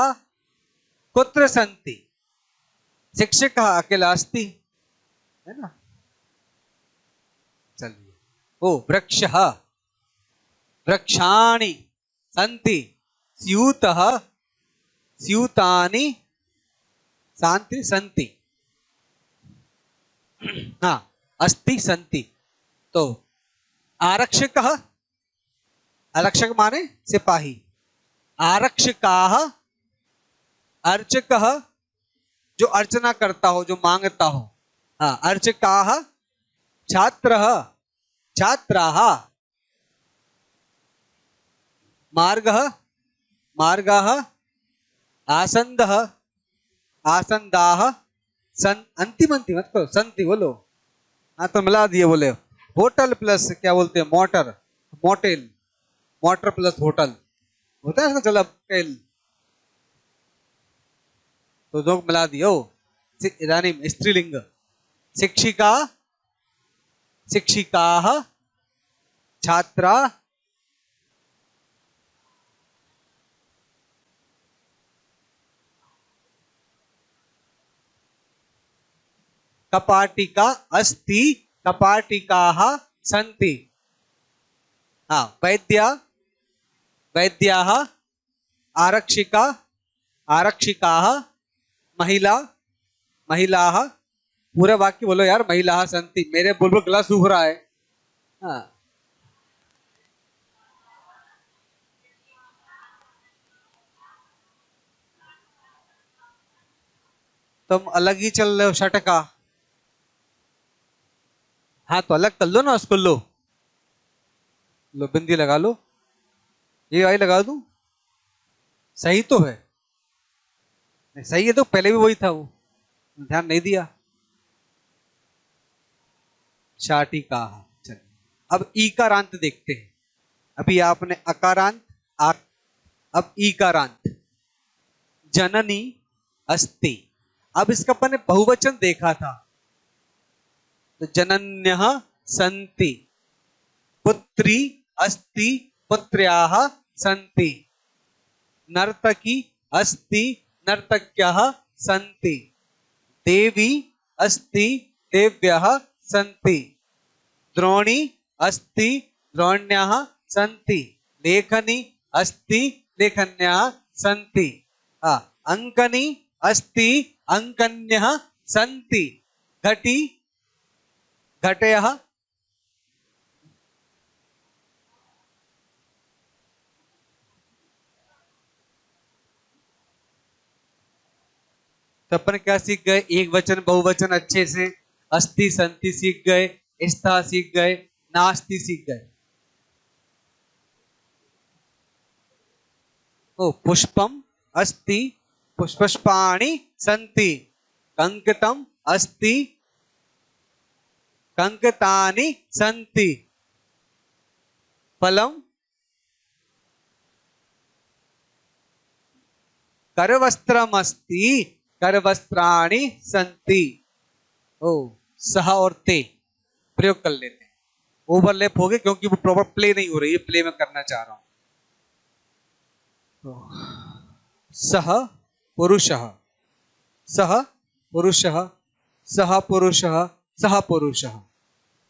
कुत्र सन्ति। शिक्षकः अकेला अस्ति, है ना। चलिए, ओ वृक्षः, वृक्षाणि सन्ति। स्यूतः, स्यूतानि शांति सन्ति। हाँ, अस्ति सन्ति। तो आरक्षकः, आरक्षक माने सिपाही, आरक्षकाः, अर्चकः जो अर्चना करता हो, जो मांगता हो। हाँ, अर्चकाः, छात्रः, छात्राः, मार्गः, मार्गाः, आसन्दः, आसन्दाः, अंतिम अंतिम मत करो, संति बोलो। हाँ तो मिला दिए, बोले होटल प्लस क्या बोलते हैं, motor, motel, motor plus hotel होता है ना, चलो टेल, तो दो मिला दियो। इदानीं स्त्रीलिंग, शिक्षिका, शिक्षिकाः, छात्रा, कपाटिका अस्ति, कपाटिकाः सन्ति। हाँ, वैद्या, वैद्याः, आरक्षिका, आरक्षिकाः, महिला, महिलाः। पूरा वाक्य बोलो यार, महिलाः सन्ति। मेरे बुलबुल गला सूख रहा है। हाँ, तुम अलग ही चल रहे हो शर्ट का। हाँ तो अलग कर लो ना उसको। लो बिंदी लगा लो, ये वाली लगा दूं? सही तो है, नहीं सही है तो पहले भी वही था वो, ध्यान नहीं दिया। शाटिका। चलिए अब ईकारांत देखते हैं। अभी आपने अकारांत अब ईकारांत। जननी अस्ति। अब इसका अपन ने बहुवचन देखा था, तो जनन्यः सन्ति, पुत्री अस्ति, पुत्र्याः सन्ति, नर्तकी अस्ति, नर्तक्यः सन्ति, देवी अस्ति, देव्यः सन्ति, द्रोणी अस्ति, द्रोण्याः सन्ति, लेखनी अस्ति, लेखन्याः सन्ति, अंकनी अस्ति, अंकन्यः सन्ति, घटी, घटयः, तो अपन क्या सीख गए? एक वचन बहुवचन अच्छे से। अस्ति संति सीख गए, स्था सीख गए, नास्ति सीख गए। ओ पुष्पम अस्ति, पुष्पाणि सन्ति, कंकतम अस्ति, कंकतानि सन्ति, फलम, करवस्त्रम अस्ति, करवस्त्राणि सन्ति। ओ सह और ते प्रयोग कर लेते हैं, ओवरलैप हो गए क्योंकि वो प्रॉपर प्ले नहीं हो रही है, प्ले में करना चाह रहा हूं। सह पुरुषः, सह पुरुषः, सह पुरुषः, सह पुरुषः,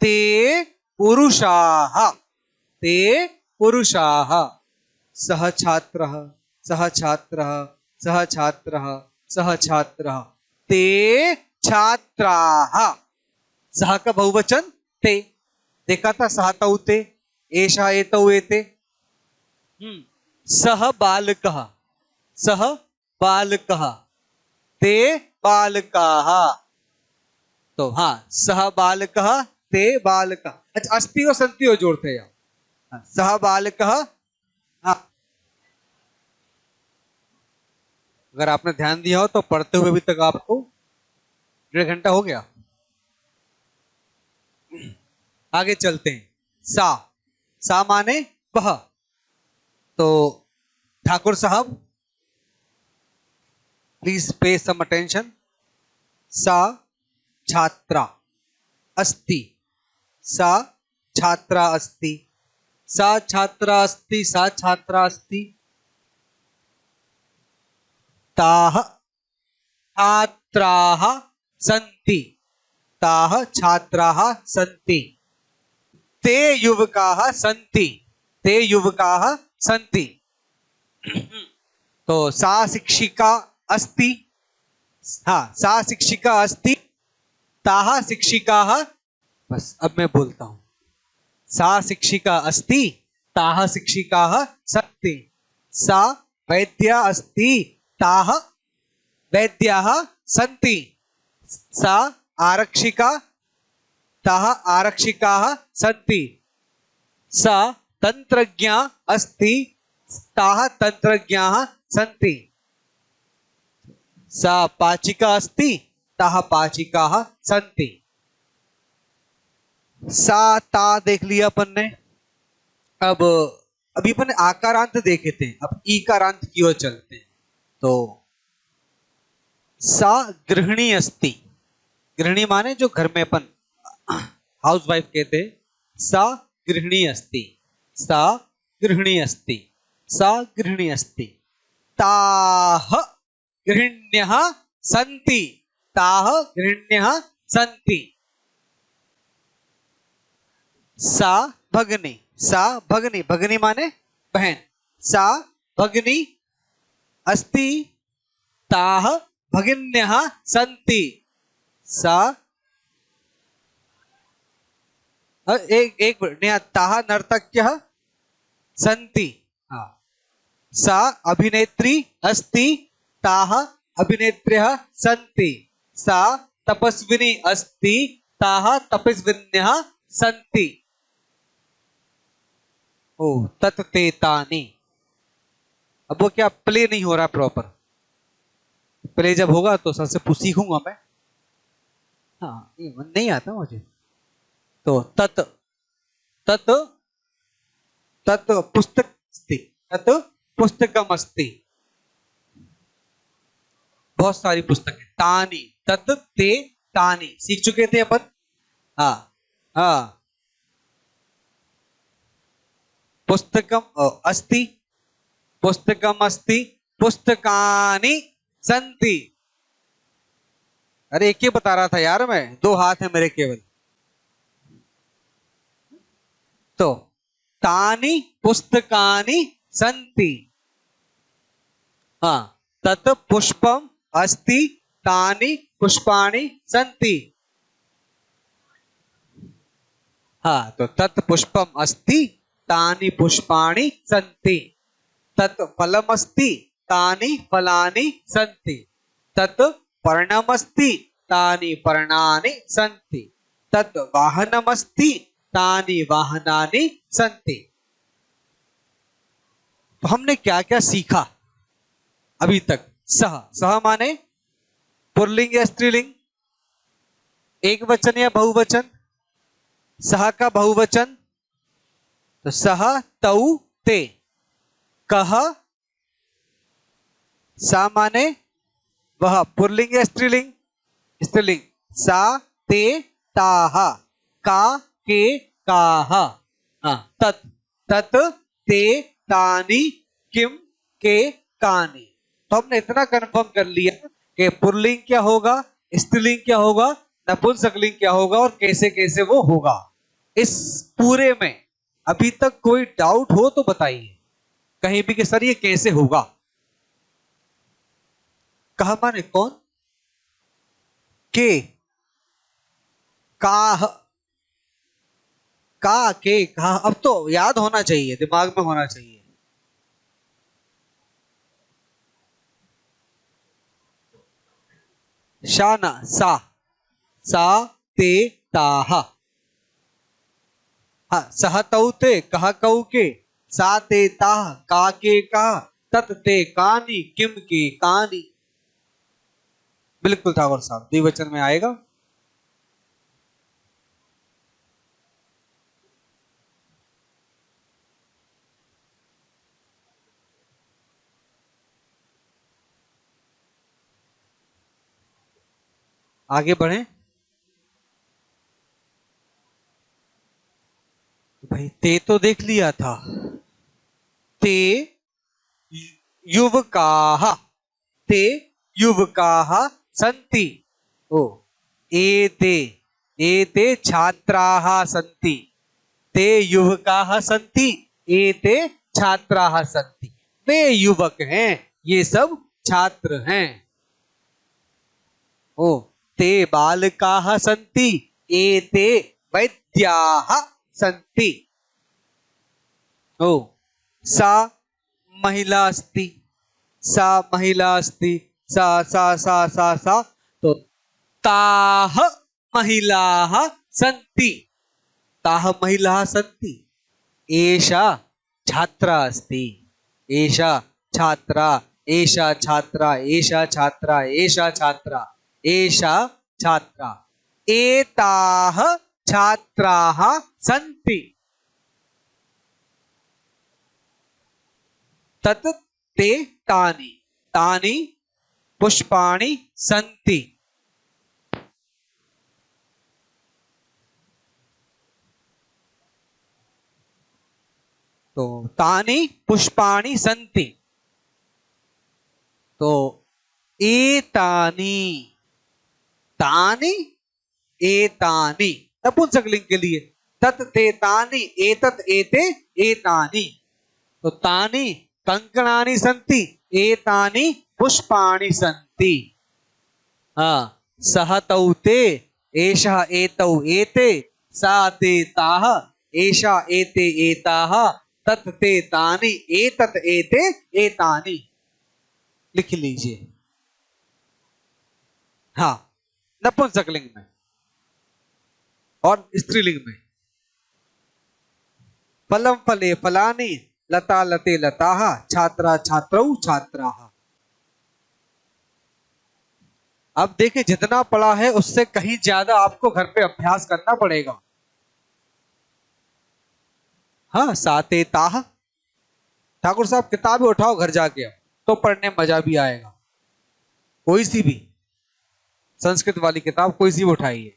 ते पुरुषाः, ते पुरुषाः, सह छात्रः, सह छात्रः, सह छात्रः, सह छात्रः, ते छात्राः। सह का बहुवचन ते, देखा था सहतौ ते, एषा एतौ एते। सह बालकः, सह बालकः, ते बालकाः। तो हाँ, सह बालकः, ते बालकः। अच्छा, अस्ति और सन्ति और जोड़ते हैं यहाँ। सह बालकः। हाँ, अगर आपने ध्यान दिया हो तो पढ़ते हुए अभी तक आपको 1.5 घंटा हो गया। आगे चलते हैं। सा, सा माने वह। तो ठाकुर साहब प्लीज पे सम अटेंशन। सा छात्रा अस्ति, सा छात्रा अस्ति, सा छात्रा अस्ति, सा छात्रा अस्ति, ताः छात्राः सन्ति, ताः छात्राः सन्ति, ते युवकाः सन्ति, ते युवकाः सन्ति। तो सा शिक्षिका अस्ति, हाँ सा शिक्षिका अस्ति, ताः शिक्षिकाः। बस अब मैं बोलता हूं। सा शिक्षिका अस्ति, ताः शिक्षिकाः सन्ति, सा वैद्या अस्ति, ताः वैद्याः सन्ति, सा आरक्षिका, ताः आरक्षिकाः सन्ति, सा तंत्रज्ञा अस्ति, ताः तंत्रज्ञाः सन्ति, सा पाचिका अस्ति, ताः पाचिकाः सन्ति। सा ता देख लिया अपन ने। अब अभी अपन आकारांत देखे थे, अब ईकारांत की ओर चलते हैं। तो सा गृहिणी अस्ति, गृहिणी माने जो घर में अपन हाउस वाइफ कहते हैं। सा गृहिणी अस्ति, सा गृहिणी अस्ति, सा गृहिणी अस्ति, ताः गृहिण्यः सन्ति, ताः गृहिण्यः सन्ति। सा भगिनी, सा भगिनी, भगिनी माने बहन। सा भगिनी अस्ति, ताः भगिन्यः सन्ति। सा एक मिनट, ताः नर्तक्यः सन्ति। हाँ, सा अभिनेत्री अस्ति, ताः अभिनेत्र्यः सन्ति। सा तपस्विनी अस्ति, ताः तपस्विन्यः सन्ति। ओ तत् ते तानि। अब वो क्या प्ले नहीं हो रहा प्रॉपर, प्ले जब होगा तो सबसे सीखूंगा मैं। हाँ, ये नहीं आता मुझे। तो तत् तत् तत् पुस्तक अस्ति, तत् पुस्तकम अस्ति। बहुत सारी पुस्तकें। तानि, तत् ते तानि सीख चुके थे अपन। हाँ हाँ, पुस्तकम अस्ति, पुस्तकम अस्ति, पुस्तकानि सन्ति। अरे एक ही बता रहा था यार मैं, दो हाथ है मेरे केवल। तो तानि पुस्तकानि सन्ति। हाँ, तत् पुष्पम अस्ति, तानि पुष्पाणि सन्ति। हाँ, तो तत् पुष्पम अस्ति, तानि पुष्पाणि सन्ति। तत् फलम अस्ति, तानि फलानि सन्ति। तत् पर्णम अस्ति, तानि पर्णानि सन्ति। तत् वाहनम अस्ति, तानि वाहनानि सन्ति। तो हमने क्या क्या सीखा अभी तक? सह, सह माने पुल्लिंग या स्त्रीलिंग, एक वचन या बहुवचन। सह का बहुवचन तो सह तौ ते। कह, सा माने वह, पुल्लिंग या स्त्रीलिंग? स्त्रीलिंग। सा ते ताः, का के काः। तत् तत् ते तानि किम के कानि। तो हमने इतना कंफर्म कर लिया कि पुल्लिंग क्या होगा, स्त्रीलिंग क्या होगा, नपुंसकलिंग क्या होगा और कैसे कैसे वो होगा। इस पूरे में अभी तक कोई डाउट हो तो बताइए कहीं भी कि सर ये कैसे होगा। कहा माने कौन, के, काह, का के कहा। अब तो याद होना चाहिए, दिमाग में होना चाहिए। शाना, सा, सा ते ताः। हाँ, सह तौ ते, कह कौ के, सा ते ताः, का के काः, तत् ते कानि, किम के कानि। बिल्कुल ठाकुर साहब, द्विवचन में आएगा। आगे बढ़े भाई। ते तो देख लिया था। ते युवकाः, ते युवकाः सन्ति। ओ, एते छात्राः सन्ति। ते युवकाः सन्ति, एते छात्राः सन्ति। वे युवक हैं, ये सब छात्र हैं। ओ, ते बालकाः सन्ति, एते वैद्याः सन्ति। ओ, सा महिला अस्ति, सा महिला अस्ति, सा सा सा सा सा। तो ताः महिलाः सन्ति, ताः महिलाः सन्ति। एषा छात्रा अस्ति, एषा छात्रा, एषा छात्रा, एषा छात्रा, एषा छात्रा, एषा छात्रा। एताः छात्राः सन्ति। तत् ते तानि, तानि पुष्पाणि सन्ति। तो तानि पुष्पाणि सन्ति। तो एतानि, तानि एतानि, नपुंसकलिंग के लिए। तत् ते तानि, एतत् एते एतानि। तो तानि कंकणानि सन्ति, एतानि पुष्पाणि सन्ति। हाँ, सह तौ ते, एषः एतौ एते, सा ते ताः, एषा एते एताः, तत् ते तानि, एतत् एते एतानि। लिख लीजिए। हाँ, नपुंसकलिंग में और स्त्रीलिंग में। फलम फले फलानि, लता लते लताः, छात्रा छात्रौ छात्राः। अब देखिए, जितना पढ़ा है उससे कहीं ज्यादा आपको घर पे अभ्यास करना पड़ेगा। हाँ, साते ताह। ठाकुर साहब किताबें उठाओ घर जाके, तो पढ़ने में मजा भी आएगा। कोई सी भी संस्कृत वाली किताब कोई सी भी उठाइए,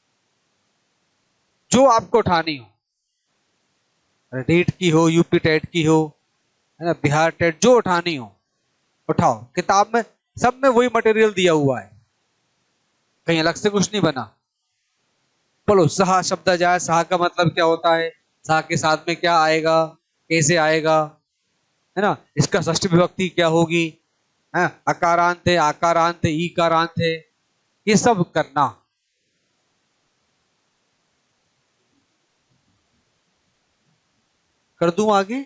जो आपको उठानी हो, रीट की हो, यूपी टेट की हो, है ना, बिहार टेट, जो उठानी हो उठाओ। किताब में सब में वही मटेरियल दिया हुआ है, कहीं अलग से कुछ नहीं बना। बोलो, सहा शब्द जाए, सहा का मतलब क्या होता है, सहा के साथ में क्या आएगा, कैसे आएगा, है ना, इसका षष्ठी विभक्ति क्या होगी, है, अकारांत है, आकारांत है, ईकारांत है, ये सब करना। कर दूं आगे?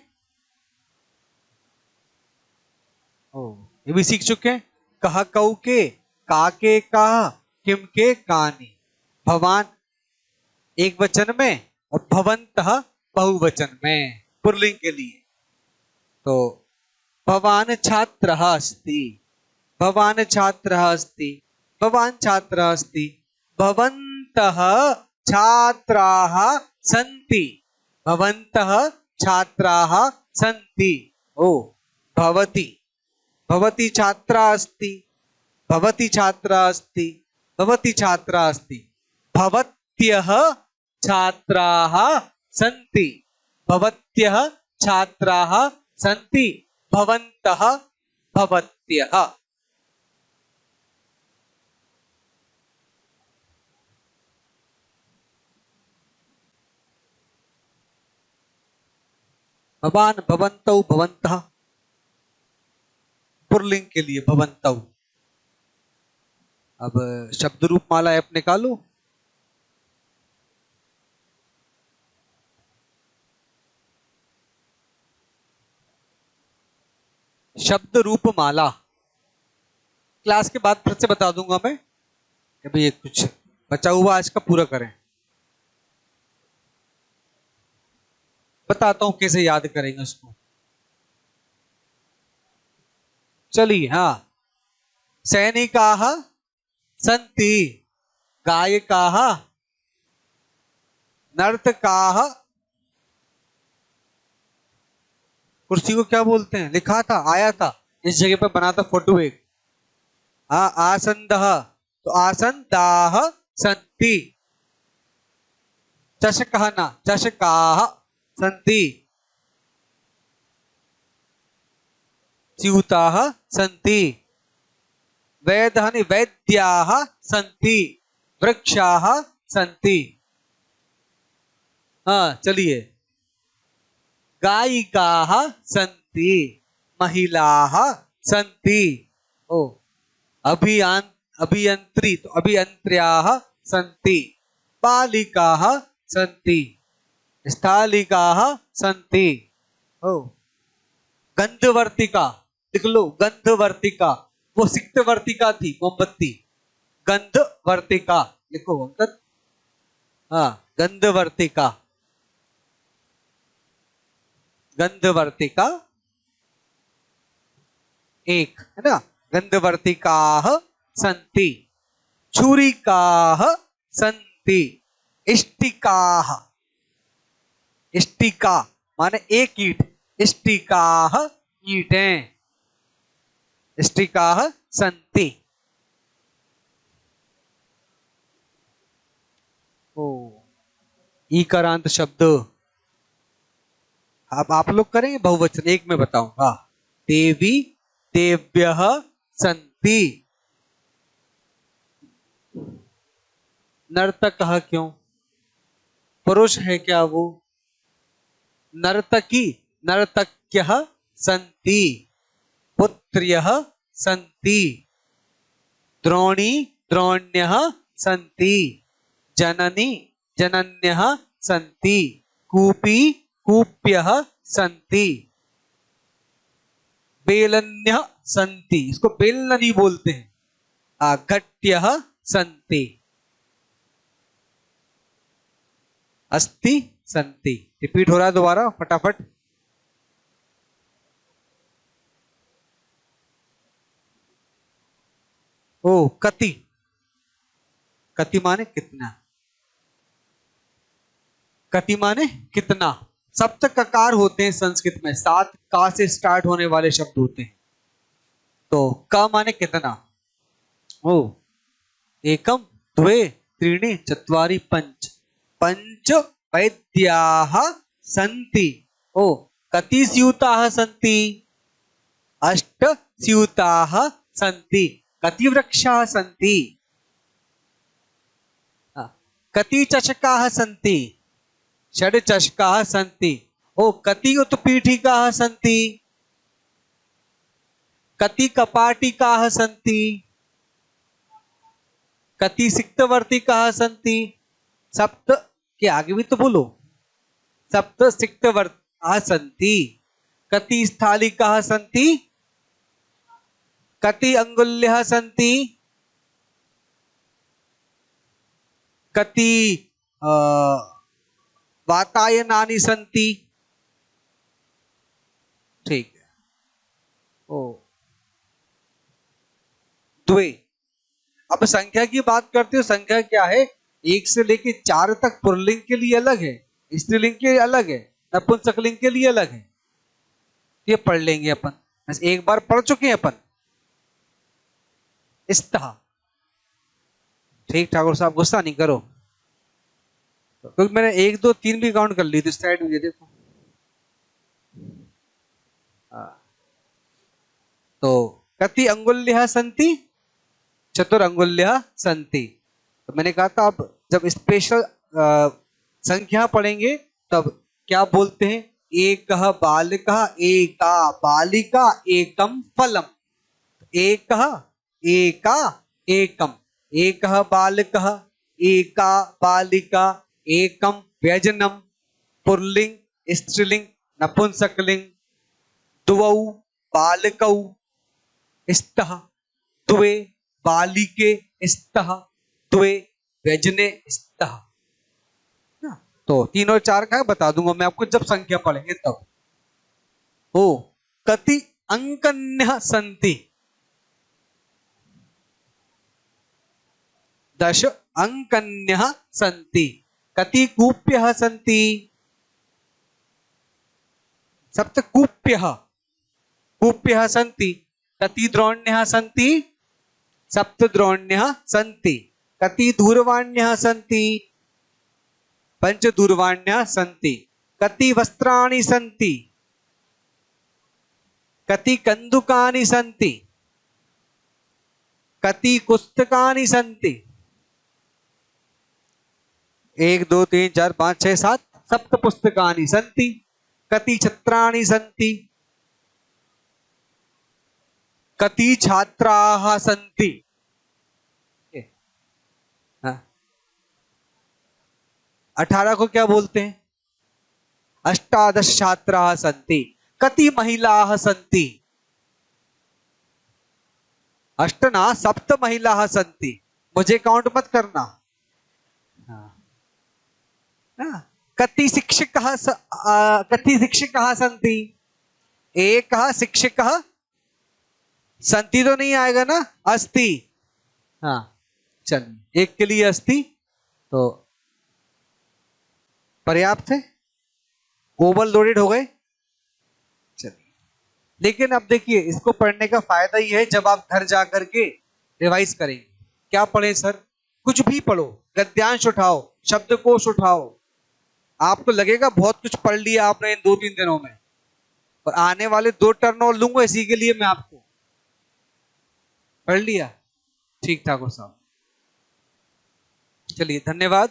ओ, ये भी सीख चुके हैं। कह कऊ के, का के कहा, किम के कानी। भवान एक वचन में और भवंतः बहुवचन में, पुल्लिंग के लिए। तो भवान छात्रः अस्ति, भवान छात्रः अस्ति, भवान छात्रः अस्ति, भवन्तः छात्राः सन्ति, भवन्तः छात्राः सन्ति। ओ, भवती, भवती छात्रा अस्ति, भवती छात्रा अस्ति, भवती छात्रा अस्ति, भवत्यः छात्राः सन्ति, भवत्यः छात्राः सन्ति, भवन्तः भवत्यः। भवान, भवन्तौ, भवन्तः, पुल्लिंग के लिए भवन्तौ। अब शब्द रूप माला ऐप निकालो। शब्द रूप माला क्लास के बाद फिर से बता दूंगा मैं, कि भाई कुछ बचा हुआ आज का पूरा करें। बताता हूं कैसे याद करेंगे उसको। चलिए, हाँ, सैनिकाः सन्ति, गायकाः, नर्तकाः, कुर्सी को क्या बोलते हैं, लिखा था, आया था, इस जगह पे बना था फोटो एक। आसन्दः, तो आसन्दाः सन्ति। चषकः न, चषकाः सन्ति। स्यूताः सन्ति। वैदः नि, वैद्याः सन्ति, वृक्षाः सन्ति। हाँ, चलिए, गायिकाः सन्ति, महिलाः सन्ति। ओ, अभियंत्री, तो अभियंत्र्याः सन्ति, बालिकाः सन्ति, स्थालिकाः सन्ति। ओ, गंधवर्तिका, लिख लो, गंधवर्तिका, वो सिक्तवर्तिका थी, मोमबत्ती, गंधवर्तिका लिखो अंकल। हाँ, गंधवर्तिका, गंधवर्तिका एक, है ना। गंधवर्तिकाः सन्ति, छुरिकाः सन्ति, इष्टिकाः, इष्टिका माने एक ईंट, इष्टिकाः ईंटें, इष्टिकाः सन्ति। ओ, ईकारांत शब्द। अब आप लोग करेंगे बहुवचन, एक में बताऊंगा। देवी देव्यः सन्ति, नर्तकः क्यों? पुरुष है क्या वो? नर्तकी नर्तक्यः सन्ति, पुत्र्यः सन्ति, द्रोणी द्रोण्यः सन्ति, जननी जनन्यः सन्ति, कूपी कूप्यः सन्ति, बेलन्यः सन्ति, इसको बेलनी बोलते हैं, घट्यः सन्ति, अस्ति सन्ति। रिपीट हो रहा है दोबारा फटाफट। ओ कति, कति माने कितना, कति माने कितना। सप्त ककार होते हैं संस्कृत में, 7 का से स्टार्ट होने वाले शब्द होते हैं। तो क माने कितना। ओ एकम द्वे त्रीणि चत्वारि पंच, पंच वैद्याः सन्ति। ओ कति स्यूताः सन्ति? 8 स्यूताः सन्ति। कति वृक्षाः सन्ति? कति चषकाः सन्ति? 6 चषकाः सन्ति। ओ कति उत्पीठिकाः सन्ति? कति कपाटिकाः सन्ति? कति सिक्तवर्तिकाः सन्ति? सप्त के आगे भी तो बोलो, सप्त सिक्तवर्तिकाः सन्ति। कति स्थालिकाः सन्ति? कति अंगुल्यः सन्ति? कति वातायनानि सन्ति? ठीक है। ओ द्वे। अब संख्या की बात करते हो, संख्या क्या है? 1 से लेके 4 तक पुल्लिंग के लिए अलग है, स्त्रीलिंग के अलग है, नपुंसकलिंग के लिए अलग है। ये पढ़ लेंगे अपन, एक बार पढ़ चुके हैं अपन। स्तः। ठीक ठाकुर साहब गुस्सा नहीं करो, क्योंकि मैंने 1 2 3 भी काउंट कर ली थी। साइड में देखो। तो कति अंगुल्यः सन्ति? चतुरंगुल्यः सन्ति। तो मैंने कहा था अब जब स्पेशल संख्या पढ़ेंगे तब क्या बोलते हैं? एकः बालकः, एका बालिका, एकम फलम। एकः एका एकम, एकः बालकः, एका बालिका, एकम व्यजनम, पुल्लिंग स्त्रीलिंग नपुंसकलिंग, द्वौ बालकौ, स्तः द्वे बालिके, स्तः द्वे व्यजने, स्तः। तो 3 और 4 का बता दूंगा मैं आपको जब संख्या पढ़ेंगे तब। ओ कति अंकन्यः सन्ति? 10 अंकन्यः सन्ति। कति कूप्यः सन्ति? 7 कूप्यः कूप्यः सन्ति। कति द्रोण्यः सन्ति? 7 द्रोण्यः सन्ति। कति दूरवाण्यः सन्ति? 5 दूरवाण्यः सन्ति। कति वस्त्राणि सन्ति? कति कन्दुकानि सन्ति? कति पुस्तकानि सन्ति? 1 2 3 4 5 6 7 सप्त पुस्तकानि सन्ति। कति छत्राणि सन्ति? कति छात्राः सन्ति? 18 को क्या बोलते हैं? 18 छात्राः सन्ति। कति महिलाः सन्ति? 8 ना 7 महिलाः सन्ति। मुझे काउंट मत करना। कति शिक्षकाः सन्ति? एकः शिक्षकः सन्ति तो नहीं आएगा ना, अस्ति। हाँ चलिए, एक के लिए अस्ति तो पर्याप्त है। ओवरलोडेड हो गए। चलिए, लेकिन अब देखिए इसको पढ़ने का फायदा ये है जब आप घर जाकर के रिवाइज करेंगे। क्या पढ़े सर? कुछ भी पढ़ो, गद्यांश उठाओ, शब्दकोश उठाओ, आपको लगेगा बहुत कुछ पढ़ लिया आपने इन 2-3 दिनों में। और आने वाले 2 टर्न और लूंगा इसी के लिए मैं आपको। पढ़ लिया? ठीक ठाकुर साहब। चलिए धन्यवाद।